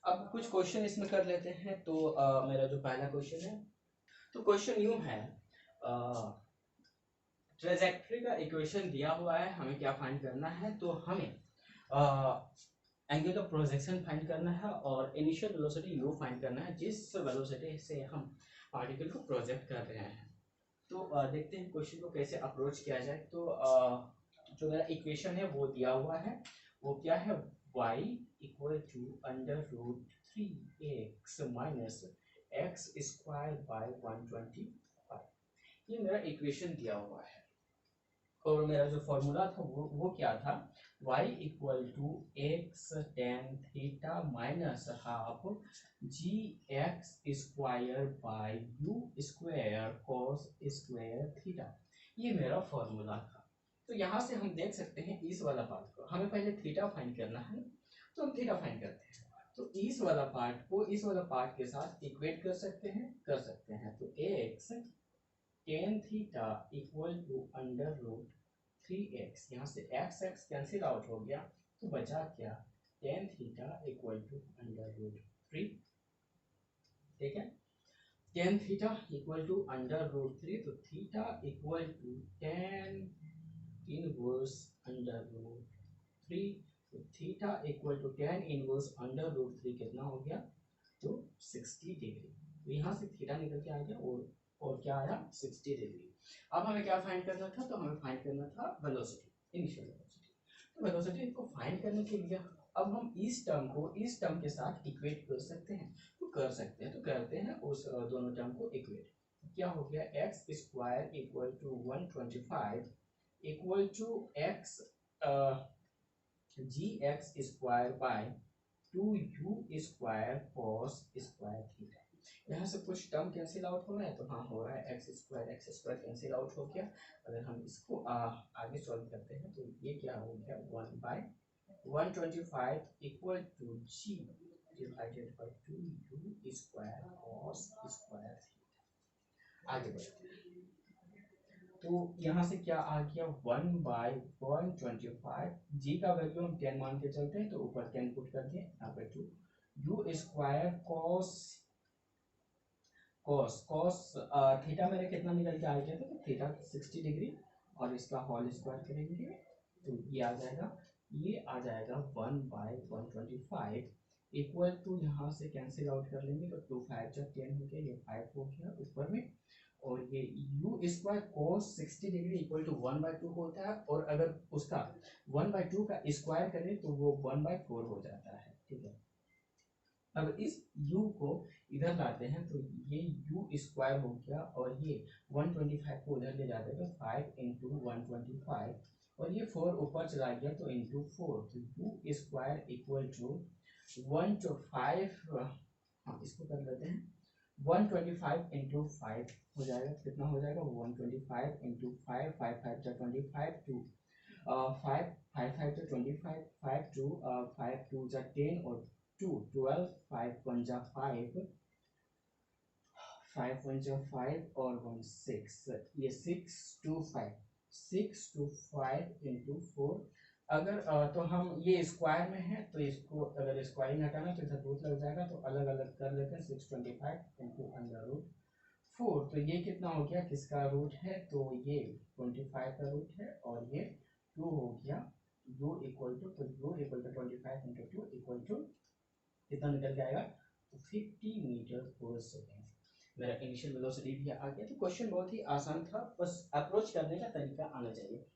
अब कुछ क्वेश्चन इसमें कर लेते हैं। तो मेरा जो पहला क्वेश्चन है, तो क्वेश्चन यूं है, ट्रेजेक्ट्री का इक्वेशन दिया हुआ है, हमें क्या फाइंड करना है, तो हमें एंगुलर प्रोजेक्शन फाइंड करना है और इनिशियल वेलोसिटी u फाइंड करना है, जिस वेलोसिटी से हम पार्टिकल को प्रोजेक्ट कर रहे हैं। तो देखते हैं क्वेश्चन को कैसे अप्रोच किया जाए। तो जो मेरा इक्वेशन है वो दिया हुआ है, वो क्या है, y equal to under root 3x minus x square by 125, ये मेरा इक्वेशन दिया हुआ है। और मेरा जो फॉर्मूला था वो क्या था, y equal to x tan theta minus half g x square by u square cos square theta, ये मेरा फॉर्मूला था। तो यहाँ से हम देख सकते हैं इस वाला पार्ट को हमें पहले थीटा फाइंड करना है, तो हम थीटा फाइंड करते हैं। तो इस वाला पार्ट को इस वाला पार्ट के साथ इक्वेट कर सकते हैं। तो x tan theta equal to under root 3x, यहाँ से x कैंसिल आउट हो गया, तो बचा क्या, tan theta equal to under root 3, ठीक है। Tan theta equal to under root 3, तो theta equal to tan inverse under root 3, तो theta equal to tan inverse under root 3 कितना हो गया, तो 60 डिग्री। तो यहाँ से थीटा निकल के आ गया और क्या आया, 60 डिग्री। अब हमें क्या फाइंड करना था, तो हमें फाइंड करना था वेलोसिटी, इनिशियल वेलोसिटी। तो वेलोसिटी को फाइंड करने के लिए अब हम इस टर्म को इस टर्म के साथ इक्वेट कर सकते हैं, तो करते हैं उस दोनों टर्म को इक्वेट। क्या हो गया, x square equal to 125 equal to x g x square by 2u square cos square theta. यहाँ से कुछ टर्म कैंसिल आउट हो रहा है, तो हाँ हो रहा है, एक्स स्क्वायर कैंसिल आउट हो गया। अगर हम इसको आगे सॉल्व करते हैं तो ये क्या हो गया, 1/125 equal to g divided by 2u square cos square theta. आगे बढ़ते हैं, तो यहाँ से क्या आ गया, 1/125, जी का वैल्यू हम 10 मान के चलते हैं, तो ऊपर 10 पुट कर दिए, यहाँ पे 2 यू स्क्वायर कॉस थीटा मेरे कितना निकल के आ गया था, तो थीटा 60 डिग्री, और इसका होल स्क्वायर करेंगे तो ये आ जाएगा 1/125 इक्वल टू, यहाँ से कैंसिल आउट कर लेंगे तो 2 5 10 हो गया, ये 5 हो गया ऊपर में, और ये u square cos 60 degree equal to 1/2 होता है, और अगर उसका 1/2 का स्क्वायर करें तो वो 1/4 हो जाता है। ठीक है, अब इस u को इधर लाते हैं तो ये u स्क्वायर हो गया, और ये 125 को उधर ले जाते हैं तो 5 इंटू 125, और ये 4 ऊपर चला गया तो इंटू 4, तो u square equal to 1 to 5, हाँ इसको कर लेते हैं, 125 इंटू 5 हो जाएगा, कितना हो जाएगा 125 इंटू 5, 5 5 जा 25 टू 5 5 5 जा 25, 5 टू 5 2 जा 10 और 2 12, 5 1 जा 5, 5 1 जा 5 और 1 6, ये 6 to 5, 6 to 5 इंटू 4, अगर तो हम ये स्क्वायर में है तो इसको अगर स्क्वायरिंग हटाना तो इधर रूट लग जाएगा, तो अलग अलग कर लेते हैं, 625 इंटू अंडर रूट 4, तो ये कितना हो गया, किसका रूट है, तो ये 25 का रूट है, और ये 2 हो गया, u इक्वल टू, तो u equal to 25 into 2 equal to कितना निकल के आएगा, तो 50 मीटर पर सेकेंड। मेरा इनिशियल वेलोसिटी भी आ गया। तो क्वेश्चन बहुत ही आसान था, बस अप्रोच करने का तरीका आना चाहिए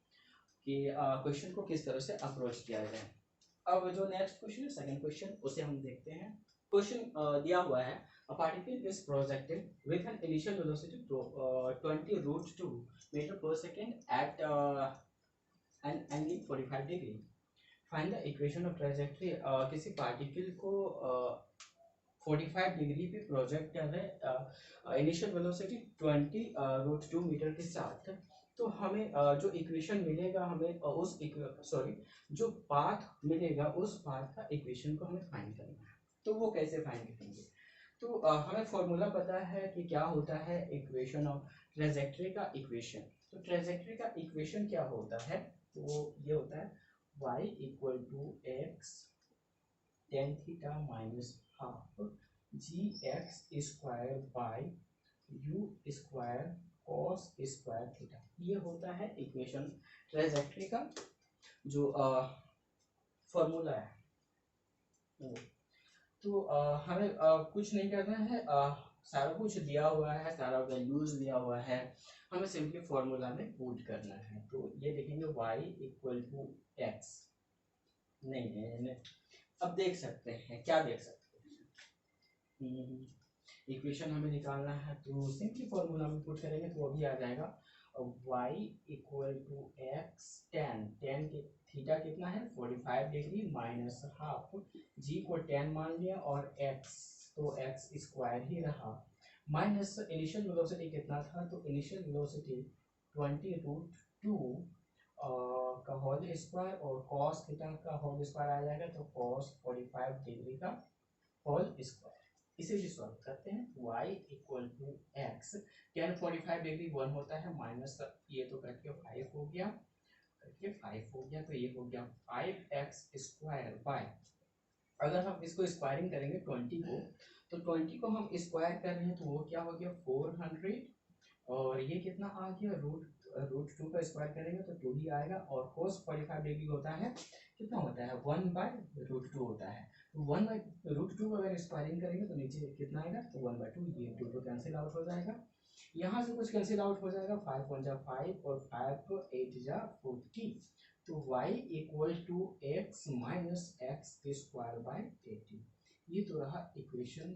कि क्वेश्चन को किस तरह से अप्रोच किया जाए। अब जो नेक्स्ट क्वेश्चन है, सेकंड क्वेश्चन, उसे हम देखते हैं। क्वेश्चन दिया हुआ है, a particle is projected with an initial velocity to 20√2 meter per second at an angle 45 degree. Find the equation of trajectory. किसी पार्टिकल को 45 डिग्री पे प्रोजेक्ट कर रहे हैं, इनिशियल वेलोसिटी 20√2 मीटर के साथ, तो हमें जो इक्वेशन मिलेगा, हमें उस जो पाथ मिलेगा उस पाथ का इक्वेशन को हमें फाइंड करना है। तो वो कैसे फाइंड करेंगे, तो हमें फॉर्मूला पता है कि क्या होता है इक्वेशन ऑफ ट्रेजेक्टरी का इक्वेशन। तो ट्रेजेक्टरी का इक्वेशन क्या होता है, तो ये होता है y equal to x tan theta minus half g x square by u square cos square theta. ये होता है इक्वेशन ट्रेजेक्टरी का जो फॉर्मूला है। तो हमें कुछ नहीं करना है, सारा कुछ दिया हुआ है, सारा वैल्यूज दिया हुआ है, हमें सिंपली फॉर्मूला में पुट करना है। तो ये देखेंगे y इक्वल टू एक्स, नहीं अब देख सकते हैं, क्या देख सकते हैं, इक्वेशन हमें निकालना है, तो सिंपली फॉर्मूला में पुट करेंगे तो वो भी आ जाएगा, y equal to x tan, tan के थीटा कितना है 45 डिग्री माइनस हाफ, जी को 10 मान लिया और x तो x स्क्वायर ही रहा, माइनस इनिशियल वेलोसिटी कितना था, तो इनिशियल वेलोसिटी 20√2 का होल स्क्वायर और cos थीटा का होल स्क्वायर आ जाएगा, तो cos 45 डिग्री का होल स्क्वायर। इसे भी सॉल्व करते हैं, y equal to x, tan 45 degree 1 होता है, माइनस ये तो करके 5 हो गया, करके 5 हो गया, तो ये हो गया 5x स्क्वायर बाय, अगर हम इसको स्क्वायरिंग करेंगे 20 को, तो 20 को हम स्क्वायर कर रहे हैं तो वो क्या हो गया 400, और ये कितना आ गया रूट 2 का स्क्वायर करेंगे तो 2 ही आएगा, और cos 45 डिग्री होता है कितना होता है 1/√2 होता है, तो 1/√2 को अगर स्क्वायरिंग करेंगे तो नीचे कितना आएगा, तो 1/2, ये 2 कैंसिल आउट हो जाएगा, यहाँ से कुछ कैंसिल आउट हो जाएगा, 5 1 जा 5 और 5 को 8 जा 40, तो y equal to x minus x square by 80। ये तो रहा इक्वेशन,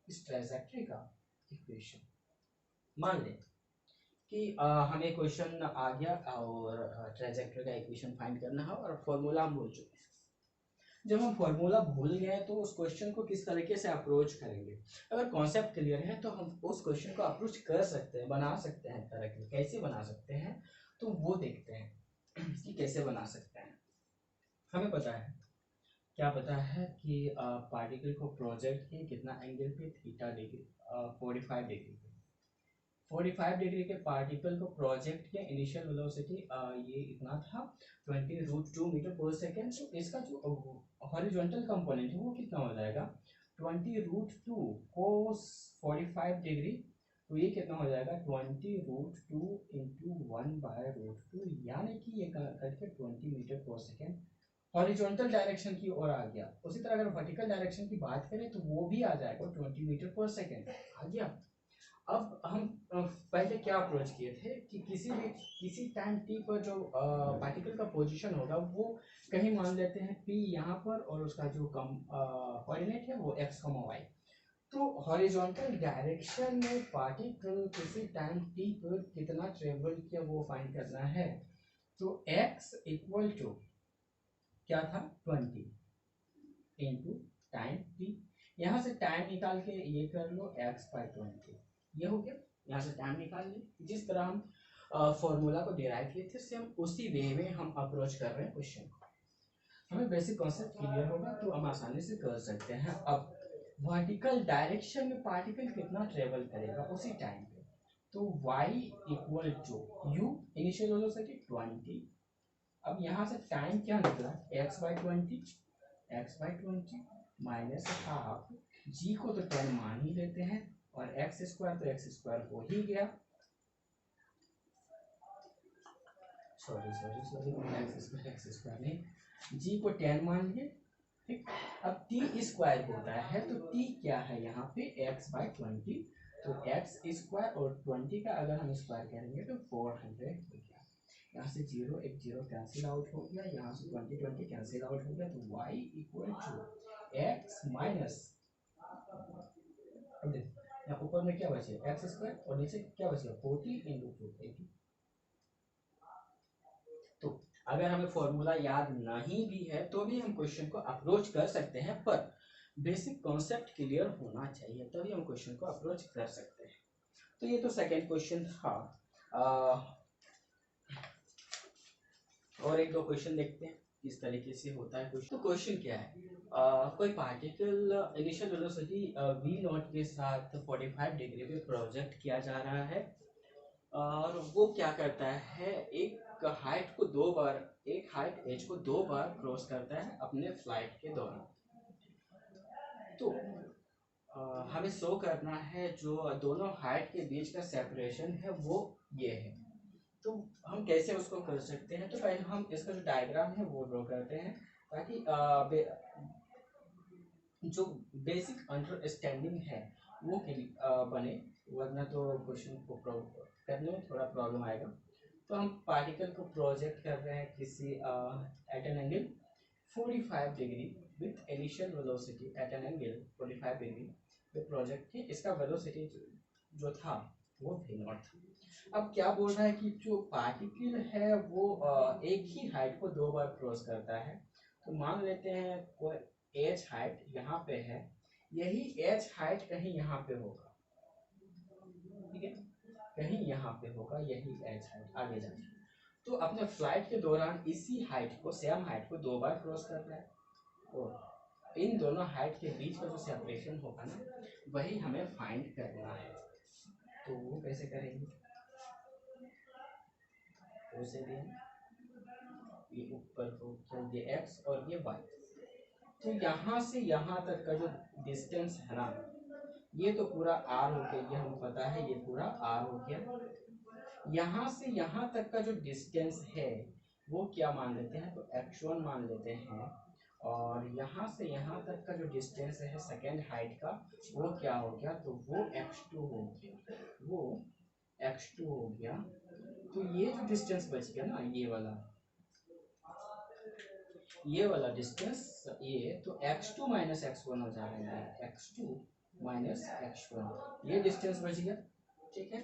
इस ट्रांजैक्टरी का इक्वेशन। मान लें कि हमें क्वेश्चन आ गया और ट्रांजैक्टरी का इक्वेशन फाइंड करना है और फॉर्मूला हम भूल चुके हैं। जब हम फॉर्मूला भूल गए तो उस क्वेश्चन को किस तरीके से अप्रोच करेंगे, अगर कॉन्सेप्ट क्लियर है तो हम उस क्वेश्चन को अप्रोच कर सकते हैं, बना सकते हैं करेक्टली। कैसे बना सकते हैं तो वो देखते हैं कि कैसे बना सकते हैं। हमें पता है, क्या पता है कि पार्टिकल को प्रोजेक्ट किए कितना एंगल पे, थीटा डिग्री, 45 डिग्री पे, 45 डिग्री के पार्टिकल को प्रोजेक्ट किया, इनिशियल वेलोसिटी ये इतना था 20√2 मीटर पर सेकेंड, तो इसका जो हॉरिजॉन्टल कंपोनेंट है वो कितना हो जाएगा 20√2 cos 45 डिग्री, तो ये कितना हो जाएगा 20√2 इंटू 1/√2, यानी कि ये करके 20 metre per second horizontal direction की ओर आ गया। उसी तरह अगर वर्टिकल डायरेक्शन की बात करें तो वो भी आ जाएगा 20 मीटर पर सेकेंड आ गया। अब हम पहले क्या अप्रोच किए थे कि किसी टाइम टी पर जो पार्टिकल का पोजीशन होगा वो कहीं मान लेते हैं पी यहाँ पर, और उसका जो कोऑर्डिनेट है वो एक्स कॉमा वाई। तो हॉरिजॉन्टल डायरेक्शन में पार्टिकल किसी टाइम टी पर कितना ट्रेवल किया वो फाइंड करना है। तो x इक्वल टू क्या था 20 इंटू टाइम टी। यहाँ से टाइम निकाल के ये कर लो x/20, ये हो गया। यहाँ से टाइम निकाल ली। जिस तरह हम फॉर्मूला को डिराइव किए थे सेम उसी वे में हम अप्रोच कर रहे हैं क्वेश्चन को। हमें बेसिक कॉन्सेप्ट क्लियर होगा तो हम आसानी से कर सकते हैं। अब वर्टिकल डायरेक्शन में पार्टिकल कितना ट्रेवल करेगा उसी टाइम पे, तो y equal to u initial velocity 20। अब यहाँ से टाइम क्या निकला x/20 माइनस हाफ, g को तो 10 मान ही लेते हैं, और x स्क्वायर तो x स्क्वायर हो ही गया, सॉरी x स्क्वायर नहीं, g को 10 मान लिए। ठीक, अब t स्क्वायर होता है तो t क्या है यहाँ पे x/20, तो x स्क्वायर और 20 का अगर हम स्क्वायर करेंगे तो 400 हो गया। यहाँ से 0 एक 0 कैंसिल आउट हो गया, यहाँ से 20 कैंसिल आउट हो गया, तो y equal to x minus, अब देखो यहाँ ऊपर में क्या बचे एक्स स्क्वायर और नीचे क्या बचेगा 40 इंटू 280। तो अगर हमें फॉर्मूला याद नहीं भी है तो भी हम क्वेश्चन को अप्रोच कर सकते हैं, पर बेसिक कॉन्सेप्ट क्लियर होना चाहिए तभी हम क्वेश्चन को अप्रोच कर सकते हैं। तो ये तो सेकंड क्वेश्चन था। और एक दो क्वेश्चन देखते हैं किस तरीके से होता है क्वेश्चन। तो क्वेश्चन क्या है, कोई particle initial velocity v not के साथ 45 डिग्री पे प्रोजेक्ट किया जा रहा है, और वो क्या करता है एक हाइट को दो बार, एक हाइट h को दो बार क्रॉस करता है अपने फ्लाइट के दौरान। तो हमें शो करना है जो दोनों हाइट के बीच का सेपरेशन है वो ये है। तो हम कैसे उसको कर सकते हैं, तो पहले हम इसका जो डायग्राम है वो ड्रॉ करते हैं ताकि जो बेसिक अंडरस्टैंडिंग है वो बने, वरना तो क्वेश्चन को करने में थोड़ा प्रॉब्लम आएगा। तो हम पार्टिकल को प्रोजेक्ट कर रहे हैं किसी at an angle 45 degree with initial velocity at an angle 45 degree पे प्रोजेक्ट किए। इसका वेलोसिटी जो था वो v नॉट था। अब क्या बोल रहा है कि जो पार्टिकल है वो एक ही हाइट को दो बार क्रॉस करता है। तो मान लेते हैं कोई h हाइट यहाँ पे है, यही h हाइट कहीं यहाँ पे होगा, ठीक है, कहीं यहाँ पे होगा यही h हाइट आगे जाके। तो अपने फ्लाइट के दौरान इसी हाइट को, सेम हाइट को दो बार क्रॉस कर रहा है, और इन दोनों हाइट के बीच का जो सेपरेशन होगा ना वही हमें फाइंड करना है। तो वो कैसे करेंगे, उसे भी ये ऊपर हो तो ये x और ये y। तो यहाँ से यहाँ तक का जो डिस्टेंस है ना ये तो पूरा r हो गया, ये हमें पता है ये पूरा r हो गया। यहाँ से यहाँ तक का जो डिस्टेंस है वो क्या मान लेते हैं, तो x1 मान लेते हैं, और यहाँ से यहाँ तक का जो डिस्टेंस है सेकेंड हाइट का वो क्या हो गया, तो वो x2 हो गया, वो x2 हो गया। तो ये जो डिस्टेंस बच गया ना ये वाला डिस्टेंस ये, तो x2 माइनस x1 हो जा रहा है, x2 माइनस x1 ये डिस्टेंस बच गया, ठीक है।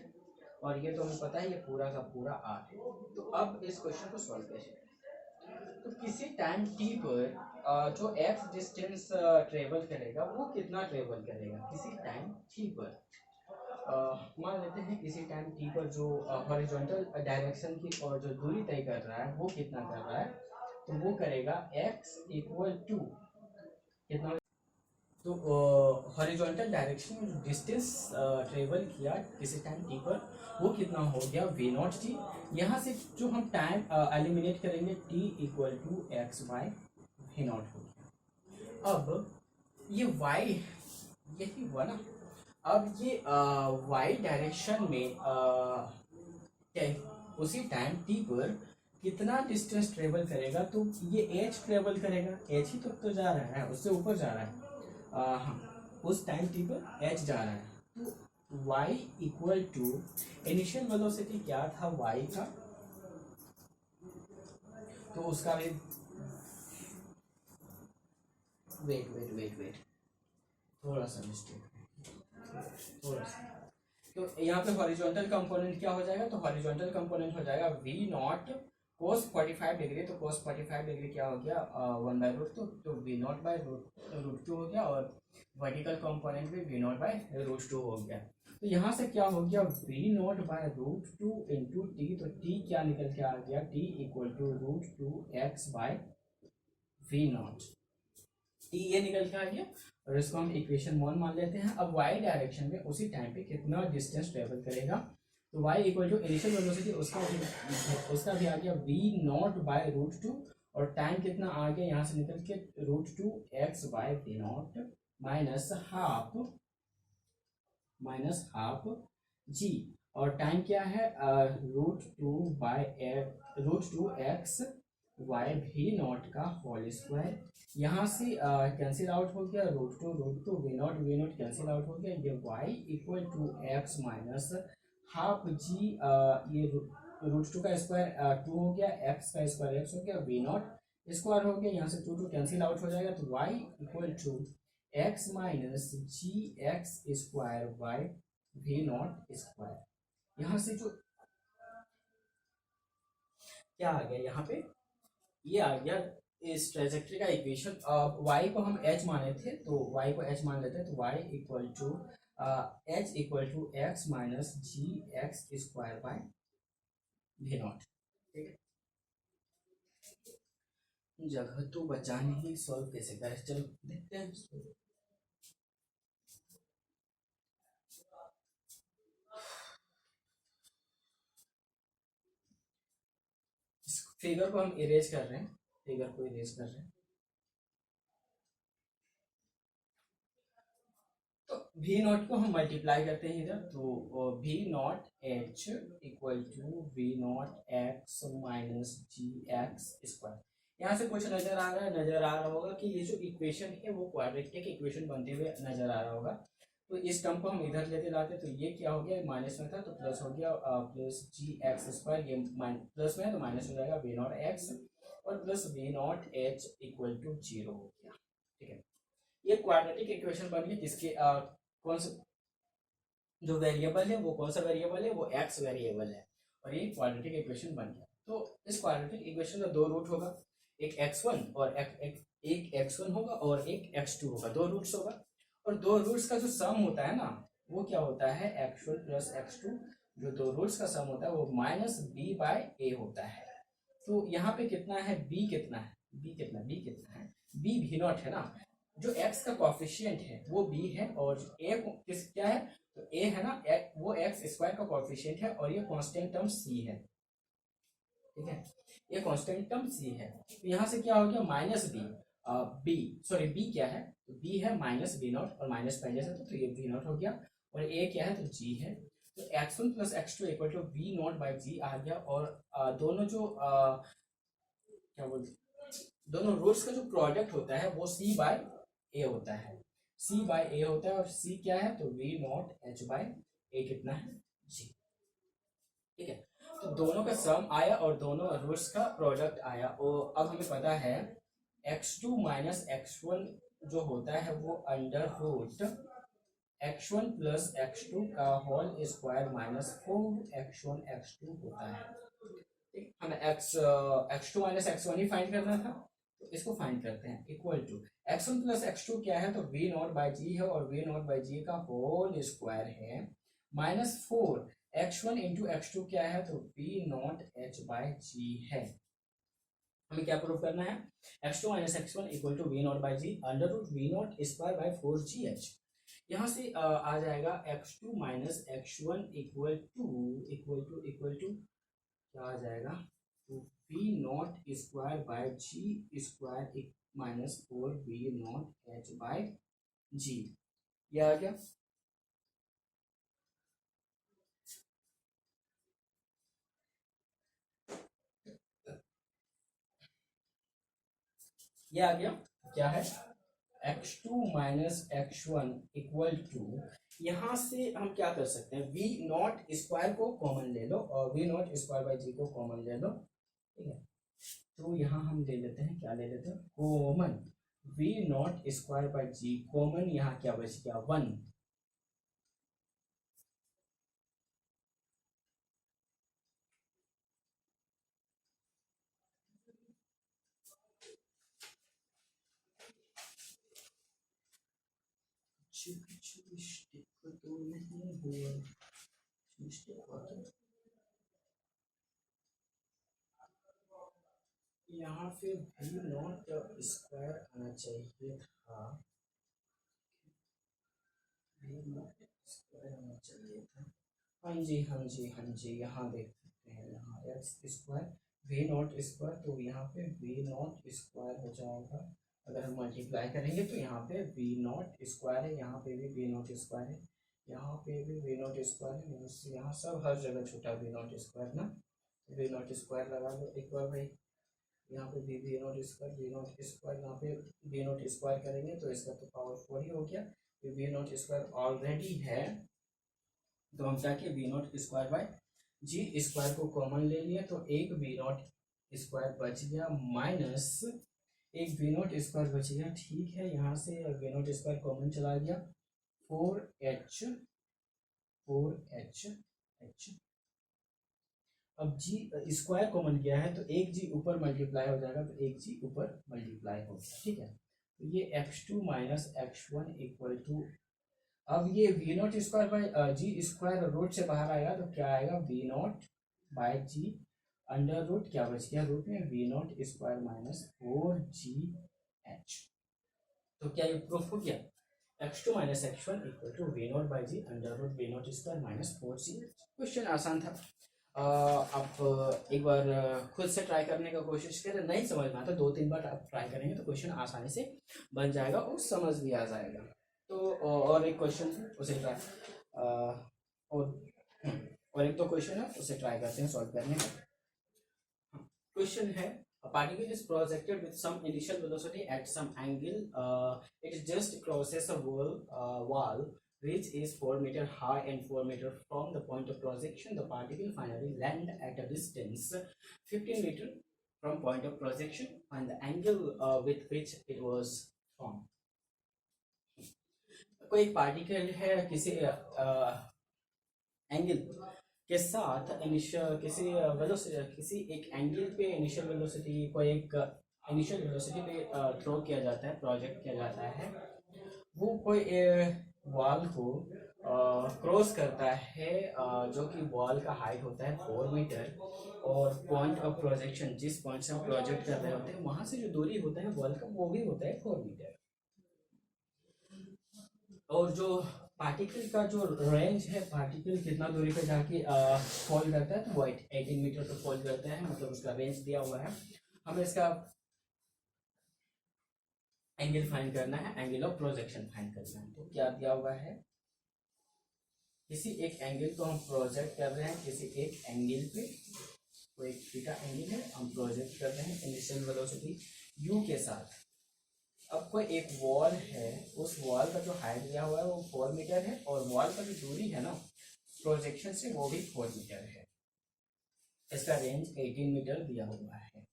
और ये तो हमें पता है ये पूरा का पूरा r है। तो अब इस क्वेश्चन को सॉल्व कैसे करें, तो किसी टाइम t पर जो x डिस्टेंस ट्रेवल करेगा वो कितना ट्रेवल करेगा किसी टाइम t पर। मान लेते हैं किसी टाइम t पर जो हॉरिजॉन्टल डायरेक्शन की और जो दूरी तय कर रहा है वो कितना कर रहा है, तो वो करेगा x इक्वल टू कितना, तो हॉरिजॉन्टल डायरेक्शन में डिस्टेंस ट्रेवल किया किसी टाइम t पर वो कितना हो गया v नॉट t। यहाँ से जो हम टाइम एलिमिनेट करेंगे t equal to x by v naught हो गया। अब ये y यही हुआ ना, अब ये y डायरेक्शन में उसी टाइम t पर कितना डिस्टेंस ट्रेवल करेगा, तो ये h ट्रेवल करेगा, h ही तो जा रहा है, उससे ऊपर जा रहा है, हाँ उस टाइम t पर h जा रहा है। तो y equal to initial velocity क्या था y का, तो उसका भी वेट थोड़ा सा मिस्टेक, थोड़ा सा। तो यहाँ पे हॉरिजॉन्टल कंपोनेंट क्या हो जाएगा, तो हॉरिजॉन्टल कंपोनेंट हो जाएगा v नॉट कोस 45 डिग्री, तो कोस 45 डिग्री क्या हो गया 1/√2, तो v naught by root two हो गया, और वर्टिकल कंपोनेंट भी v नॉट बाय √2 हो गया। तो यहाँ से क्या हो गया v naught by √2 into t, तो t क्या निकल के आ गया, t equal to √2x by v naught, t ये निकल के आ गया, और इसको हम इक्वेशन 1 मान लेते हैं। अब y डायरेक्शन में उसी टाइम पे कितना डिस्टेंस ट्रेवल करेगा, तो y equal to initial velocity उसका भी आ गया v नॉट बाय √2, और टाइम कितना आ गया यहाँ से निकल के √2x by v naught minus half g, और टाइम क्या है √2x वाई भी नॉट का होल स्क्वायर, यहाँ से कैंसिल आउट हो गया, √2 वी नॉट कैंसिल आउट हो गया, ये y equal to x minus half g, ये √2 का स्क्वायर 2 हो गया, x का स्क्वायर x हो गया, वी नॉट स्क्वायर हो गया, यहाँ से 2 कैंसिल आउट हो जाएगा, तो y equal to x minus g x square by v naught square. यहाँ से जो क्या आ गया यहाँ पे, ये आ गया इस ट्रेजेक्ट्री का इक्वेशन। y को हम h माने थे, तो y को h मान लेते हैं, तो y equal to h equal to x minus g x square by v naught. ठीक है, जगह तो बचा नहीं, सॉल्व कैसे करें, चलो देखते हैं। इस फिगर को हम इरेज कर रहे हैं, फिगर को इरेज कर रहे हैं, तो v नॉट को हम मल्टीप्लाई करते हैं इधर, तो v naught h equal to v naught x minus g x square. यहाँ से कुछ नजर आ रहा है, नजर आ रहा होगा कि ये जो इक्वेशन है वो क्वाड्रेटिक इक्वेशन बनते हुए नजर आ रहा होगा, तो इस टर्म को हम इधर लेते लाते, तो ये क्या हो गया, माइनस में था तो प्लस हो गया, प्लस जी एक्स स्क्वायर, ये प्लस में है तो माइनस हो जाएगा वी नॉट एक्स, और plus v naught h equal to 0 हो गया। ठीक है, ये क्वाड्रेटिक इक्वेशन बन गई, जिसके कौन सा जो वेरिएबल है वो कौन सा वेरिएबल है, वो एक्स वेरिएबल है, और ये क्वाड्रेटिक इक्वेशन बन गया। तो इस क्वाड्रेटिक इक्वेशन का दो रूट होगा, एक x1 और एक x1 होगा और एक x2 होगा, दो रूट्स होगा, और दो रूट्स का जो सम होता है ना, वो क्या होता है x1 प्लस x2, जो दो रूट्स का सम होता है वो माइनस b बाय ए होता है। तो यहाँ पे कितना है, b कितना है, b कितना है, b भी नॉट है ना, जो x का कॉफिशिएंट है वो b है, और a किस क्या है, तो a है ना, वो एक्स स्क्वायर का कॉफिशिएंट है, और ये कांस्टेंट टर्म c है। ठीक है, ये कांस्टेंट टर्म c है, तो यहाँ से क्या हो गया माइनस b क्या है, तो b है माइनस बी नॉट, और माइनस पहले से तो ये बी नॉट हो गया, और a क्या है तो g है, तो x1 plus x2 equal to v naught by g आ गया, और दोनों जो क्या बोलते, दोनों रूट्स का जो प्रोडक्ट होता है वो c बाय ए होता है, c बाय ए होता है, और c क्या है तो वी नॉट h बाय ए कितना है g। ठीक है, तो दोनों का सम आया और दोनों रूट्स का प्रोडक्ट आया, और अब हमें पता है x2 माइनस x1 जो होता है वो under root x1 plus x2 का whole square minus 4x1 x2 होता है। ठीक, हमें x2 माइनस x1 ही फाइंड करना था, तो इसको फाइंड करते हैं, equal to x1 plus x2 क्या है, तो v नॉट बाई जी है, और v नॉट बाई जी का होल स्क्वायर है माइनस 4 x1 इंटू x2 क्या है, तो v naught h by g है। हमें क्या प्रूव करना है, x2 minus x1 equal to v naught by g under root v naught square by 4gh। यहाँ से आ जाएगा x2 minus x1 equal to क्या आ जाएगा, तो v naught square by g square minus 4 v naught h by g, ये आ गया। ये आ गया, क्या है x2 minus x1 equal to यहाँ से हम क्या कर सकते हैं, वी नॉट स्क्वायर को कॉमन ले लो और वी नॉट स्क्वायर बाई जी को कॉमन ले लो, ठीक है। तो यहाँ हम ले लेते हैं, क्या ले लेते हैं, common v naught square by g common, यहाँ क्या बच गया 1, तो नहीं हुआ मिस्टेक हुआ तो यहाँ पे वी नॉट स्क्वायर आना चाहिए था, वी नॉट स्क्वायर आना चाहिए था। हाँ जी हाँ जी हाँ जी, यहाँ देख सकते हैं, यहाँ x square v naught square, तो यहाँ पे वी नॉट स्क्वायर हो जाएगा। अगर हम मल्टीप्लाई करेंगे तो यहाँ पे वी नॉट स्क्वायर है, यहाँ पे भी वी नॉट स्क्वायर है, यहाँ पे भी वी नॉट स्क्वायर है, यहाँ सब हर जगह छोटा वी नॉट स्क्वायर ना, वी नॉट स्क्वायर लगा लो एक बार भाई। यहाँ पे भी v naught square v naught square, यहाँ पे वी नॉट स्क्वायर करेंगे तो इसका तो पावर 4 ही हो गया, वी नॉट स्क्वायर ऑलरेडी है, तो हम क्या किए v naught square by g square को कॉमन ले लिया, तो एक वी नॉट स्क्वायर बच गया माइनस एक वी नॉट स्क्वायर बच गया, ठीक है। यहाँ से वी नॉट स्क्वायर कॉमन चला गया, 4h 4h, अब जी स्क्वायर कॉमन गया है तो एक जी ऊपर मल्टीप्लाई हो जाएगा, तो एक जी ऊपर मल्टीप्लाई हो गया, ठीक है। तो ये x2 minus x1 equal to, अब ये v naught square by g square root से बाहर आएगा तो क्या आएगा, v naught by g under root, क्या बच गया रूट में, we naught square minus 4gh। तो क्या ये प्रूफ हो गया, x2 minus x1 equal to v naught by g under root v naught square minus 4gh। Question आसान था। आप एक बार खुद से ट्राई करने का कोशिश करें, नहीं समझ में आता 2-3 बार आप ट्राई करेंगे तो क्वेश्चन आसानी से बन जाएगा और समझ भी आ जाएगा। तो और एक क्वेश्चन है उसे ट्राई और और एक तो क्वेश्चन है उसे ट्राई करते हैं सॉल्व करने का। क्वेश्चन है a particle is projected with some initial velocity at some angle, it just crosses a wall which is 4 meter high and 4 meter from the point of projection. The particle finally land at a distance 15 meter from point of projection and the angle with which it was formed. कोई particle है किसी angle के साथ initial किसी velocity, किसी एक angle पे initial velocity को एक इनिशियल वेलोसिटी पे थ्रो किया जाता है, प्रोजेक्ट किया जाता है, वो कोई वॉल को क्रॉस करता है, जो कि वॉल का हाइट होता है 4 मीटर और पॉइंट ऑफ प्रोजेक्शन जिस पॉइंट से हम प्रोजेक्ट कर रहे होते हैं वहां से जो दूरी होता है वॉल का वो भी होता है 4 मीटर, और जो पार्टिकल का जो रेंज है, पार्टिकल कितना दूरी पे जाके फॉल करता है, तो वो 18 मीटर तक फॉल करता है, मतलब उसका रेंज दिया हुआ है। हमें इसका एंगल फाइंड करना है, एंगल ऑफ प्रोजेक्शन फाइंड करना है। तो क्या दिया हुआ है, किसी एक एंगल को हम प्रोजेक्ट कर रहे हैं, किसी एक एंगल पे, वो एक थीटा एंगल है, हम प्रोजेक्ट कर रहे हैं इनिशियल वेलोसिटी u के साथ। अब कोई एक वॉल है, उस वॉल का जो हाइट दिया हुआ है वो 4 मीटर है और वॉल का जो दूरी है ना प्रोजेक्शन से वो भी 4 मीटर है, इसका रेंज 18 मीटर दिया हुआ है।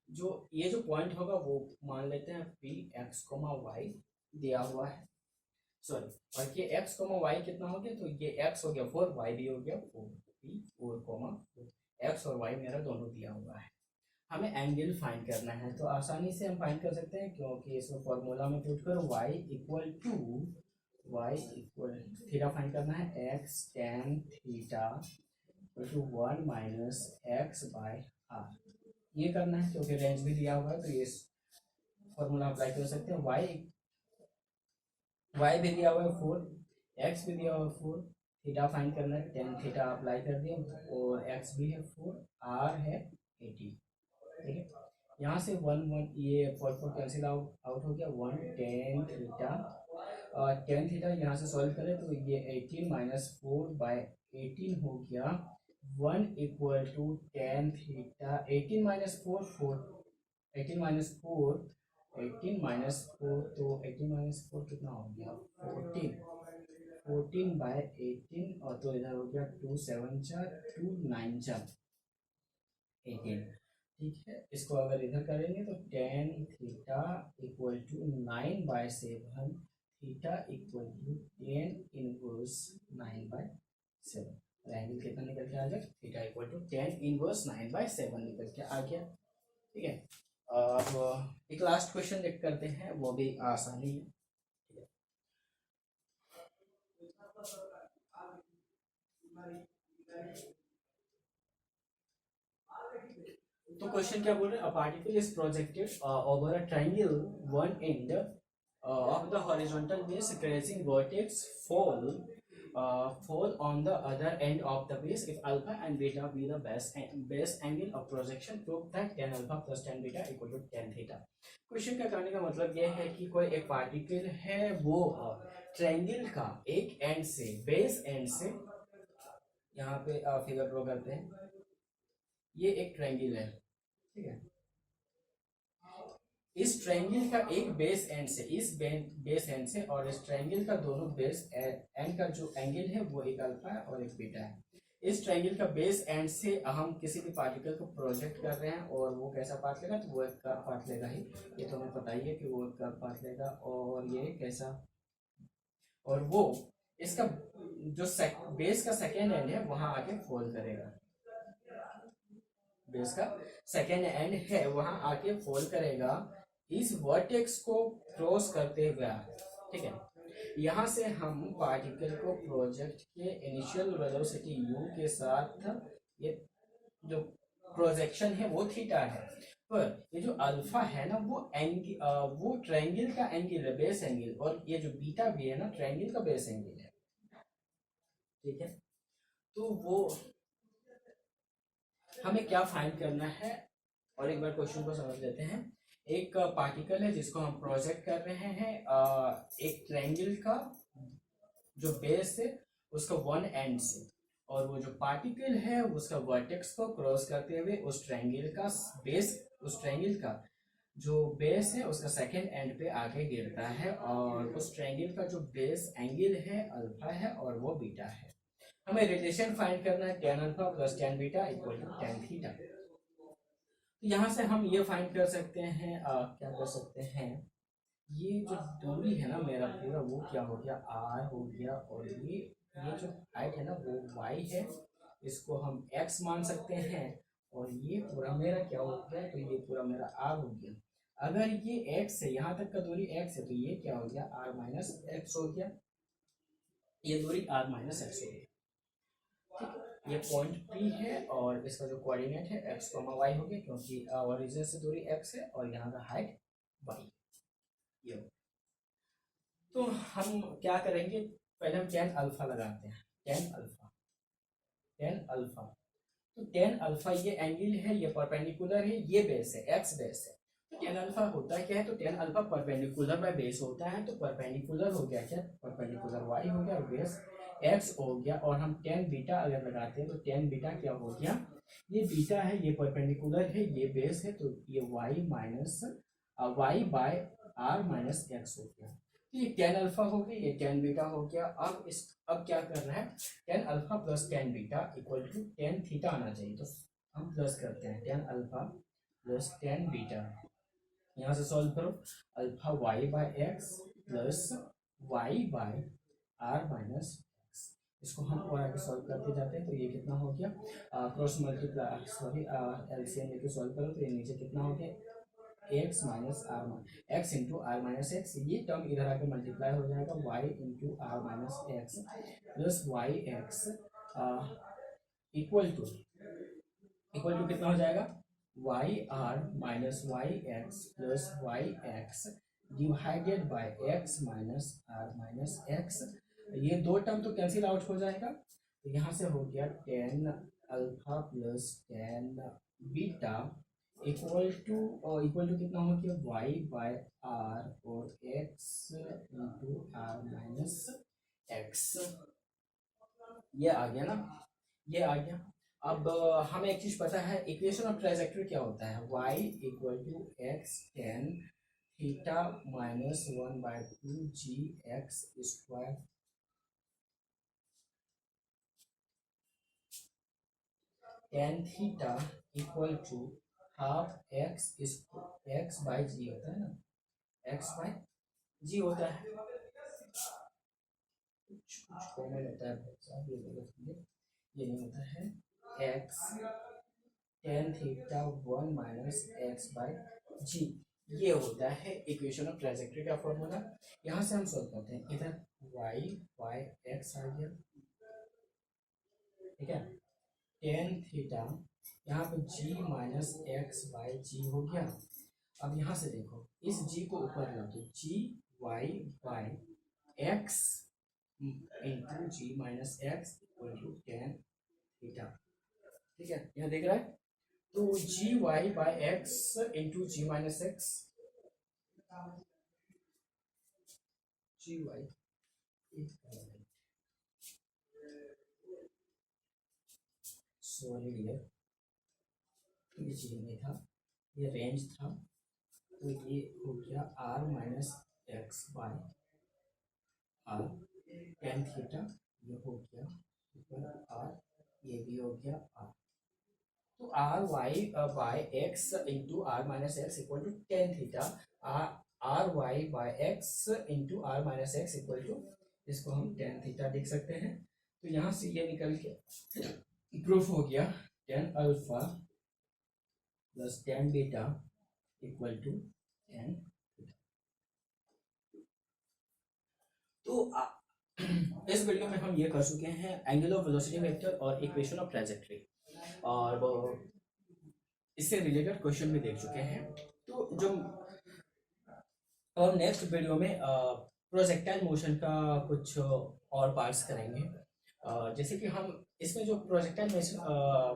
जो ये जो पॉइंट होगा वो मान लेते हैं पी एक्स कोमा वाई दिया हुआ है, सॉरी, और ये एक्स कोमा वाई कितना हो गया, तो ये एक्स हो गया 4, वाई भी हो गया 4, पी 4 कोमा एक्स और वाई मेरा दोनों दिया हुआ है। हमें एंगल फाइंड करना है, तो आसानी से हम फाइंड कर सकते हैं क्योंकि इसमें फॉर्मूला में पुट करो y इक्वल थीटा फाइंड करना है, x tan theta equal to 1 minus x by r, ये करना है क्योंकि रेंज भी दिया हुआ है तो ये फॉर्मूला अप्लाई कर सकते हैं। y भी दिया हुआ है 4, x भी दिया हुआ है 4, थीटा फाइंड करना है, tan थीटा अप्लाई कर दिया और x भी है 4, r है 80, ठीक है। यहाँ से 1 ये 4 कैंसिल आउट हो गया, 1 टेन थीटा, टेन थीटा यहाँ से सॉल्व करें तो ये 18 माइनस 4 बाय 18 हो गया, 1 equal to tan theta, 18 minus 4 4, 18 minus 4 18 minus 4, तो 18 माइनस 4 कितना हो गया 14, 14/18 और तो इधर हो गया 2 7 4 2 9 4 18। ठीक है, इसको अगर इधर करेंगे तो tan theta equal to 9/7 theta equal to 10 inverse 9/7। Angle कितना निकल के आ गया? थीटा इक्वल टू 10 इनवर्स 9/7 निकल के आ गया। ठीक है, अब एक लास्ट क्वेश्चन देख करते हैं, वो भी आसानी है। तो क्वेश्चन क्या बोल रहे हैं? A particle is projected over a triangle one and of the horizontal base grazing vertex fall on the other end of the base if alpha and beta be the base angle of projection prove that tan alpha plus tan beta equal to tan theta। Question का कहने का मतलब यह है कि कोई एक particle है, वो ट्रायंगल का एक एंड से, बेस एंड से, यहाँ पे फिगर ड्रॉ करते हैं, ये एक ट्रायंगल है। ठीक है, इस ट्रायंगल का एक बेस एंड से, इस बेस एंड से और इस ट्रायंगल का दोनों बेस एंड का जो एंगल है वो एक अल्फा है और एक बीटा है। इस ट्रायंगल का बेस एंड से हम किसी भी पार्टिकल को प्रोजेक्ट कर रहे हैं और वो कैसा पाथ लेगा? तो वो एक कर्व पाथ लेगा ही, ये तो हमें पता ही है कि वो एक कर्व पाथ लेगा। और ये कैसा, और वो इसका जो बेस का सेकेंड एंड है वहां आके फॉल करेगा, बेस का सेकेंड एंड है वहां आके फॉल करेगा इस वर्टेक्स को क्रॉस करते हुए। ठीक है, यहाँ से हम पार्टिकल को प्रोजेक्ट के इनिशियल वेलोसिटी u के साथ, ये जो प्रोजेक्शन है वो थीटा है, पर ये जो अल्फा है ना वो वो ट्रायंगल का एंगल है, बेस एंगल, और ये जो बीटा भी है ना ट्रायंगल का बेस एंगल है। ठीक है, तो वो हमें क्या फाइंड करना है, और एक बार क्वेश्चन को समझ लेते हैं। एक पार्टिकल है जिसको हम प्रोजेक्ट कर रहे हैं एक ट्रायंगल का जो बेस है उसका वन एंड से, और वो जो पार्टिकल है उसका वर्टेक्स को क्रॉस करते हुए उस ट्रायंगल का बेस, उस ट्रायंगल का जो बेस है उसका सेकेंड एंड पे आके गिरता है, और उस ट्रायंगल का जो बेस एंगल है अल्फा है और वो बीटा है। हमें रिलेशन फाइंड करना है tan alpha plus tan beta equal to tan theta. तो यहाँ से हम ये फाइंड कर सकते हैं, क्या कर सकते हैं, ये जो दूरी है ना मेरा पूरा, वो क्या हो गया? r हो गया, और ये जो हाइट है ना वो y है, इसको हम x मान सकते हैं, और ये पूरा मेरा क्या हो गया? तो ये पूरा मेरा r हो गया। अगर ये x है, यहाँ तक का दूरी x है, तो ये क्या हो गया? r माइनस एक्स हो गया, ये दूरी r माइनस एक्स हो गया। ये पॉइंट P है और इसका जो कोऑर्डिनेट है x, y हो गया, क्योंकि ओरिजिन से दूरी x है और यहाँ का हाइट y। ये तो हम क्या करेंगे, पहले हम tan अल्फा लगाते हैं। tan अल्फा, tan अल्फा, तो tan अल्फा ये एंगल है, ये परपेंडिकुलर है, ये बेस है, x बेस है। तो tan अल्फा होता क्या है? तो tan alpha perpendicular by base होता है, तो परपेंडिकुलर हो गया क्या? परपेंडिकुलर y हो गया और बेस x हो गया। और हम tan बीटा अगर लगाते हैं तो tan बीटा क्या हो गया? ये बीटा है, ये परपेंडिकुलर है, ये बेस है, तो ये y minus y by r minus x हो गया। तो ये tan अल्फा हो गया, ये tan बीटा हो गया। अब क्या करना है? tan alpha plus tan beta equal to tan theta आना चाहिए, तो हम प्लस करते हैं tan alpha plus tan beta. यहाँ से सॉल्व करो, alpha y by x plus y by r minus x. इसको हम और आगे सॉल्व करते जाते हैं, तो ये कितना हो गया? क्रॉस मल्टीप्लाई, सॉरी एलसीएम लेके सॉल्व करो तो ये नीचे कितना हो गया? X minus r, x into r minus x, ये टर्म इधर आके मल्टीप्लाई हो जाएगा, y into r minus x plus y x equal to कितना हो जाएगा? Y r minus y x plus y x divided by x minus r minus x. ये दो टर्म तो कैंसिल आउट हो जाएगा, तो यहाँ से हो गया tan alpha plus tan beta equal to कितना हो गया? वाई बाय आर और x into r minus x. ये आ गया ना, ये आ गया। अब हमें एक चीज पता है, इक्वेशन ऑफ ट्राइजेक्टरी क्या होता है? y equal to x tan theta minus 1/2 g x square tan theta equal to half x by g होता है ना, एक्स बाई जी होता है, कुछ कॉमन होता है भाई साहब, ये नहीं होता है, x tan theta one minus x by g, ये होता है इक्वेशन ऑफ ट्रांजेक्टरी का फॉर्मूला। यहाँ से हम सॉल्व करते हैं, इधर वाई बाई एक्स आ गया, ठीक है, टेन थीटा यहाँ पे जी माइनस एक्स बाई जी हो गया। अब यहाँ से देखो इस जी को ऊपर ला दो, g y by x into g minus x equal to tan theta, ठीक है, यहाँ देख रहा है, तो g y by x into g minus x, g y, sorry dear, ये जी नहीं था, ये रेंज था, तो ये हो गया r minus x by r tan theta, ये हो गया ऊपर आर, ये भी हो गया आर, तो r y by x into r minus x equal to tan theta, r y by x into r minus x equal to, इसको हम टेन थीटा लिख सकते हैं। तो यहाँ से ये निकल के प्रूफ हो गया tan alpha plus tan beta equal to tan theta. तो इस वीडियो में हम ये कर चुके हैं एंगल ऑफ वेलोसिटी वेक्टर और इक्वेशन ऑफ ट्रांजेक्टरी, और वो इससे रिलेटेड क्वेश्चन भी देख चुके हैं। तो जो हम नेक्स्ट वीडियो में प्रोजेक्टाइल मोशन का कुछ और पार्ट्स करेंगे, जैसे कि हम इसमें जो प्रोजेक्टाइल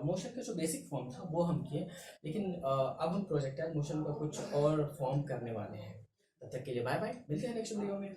मोशन का जो बेसिक फॉर्म था वो हम किए, लेकिन अब हम प्रोजेक्टाइल मोशन का कुछ और फॉर्म करने वाले हैं। तब तक के लिए बाय बाय, मिलते हैं नेक्स्ट वीडियो में।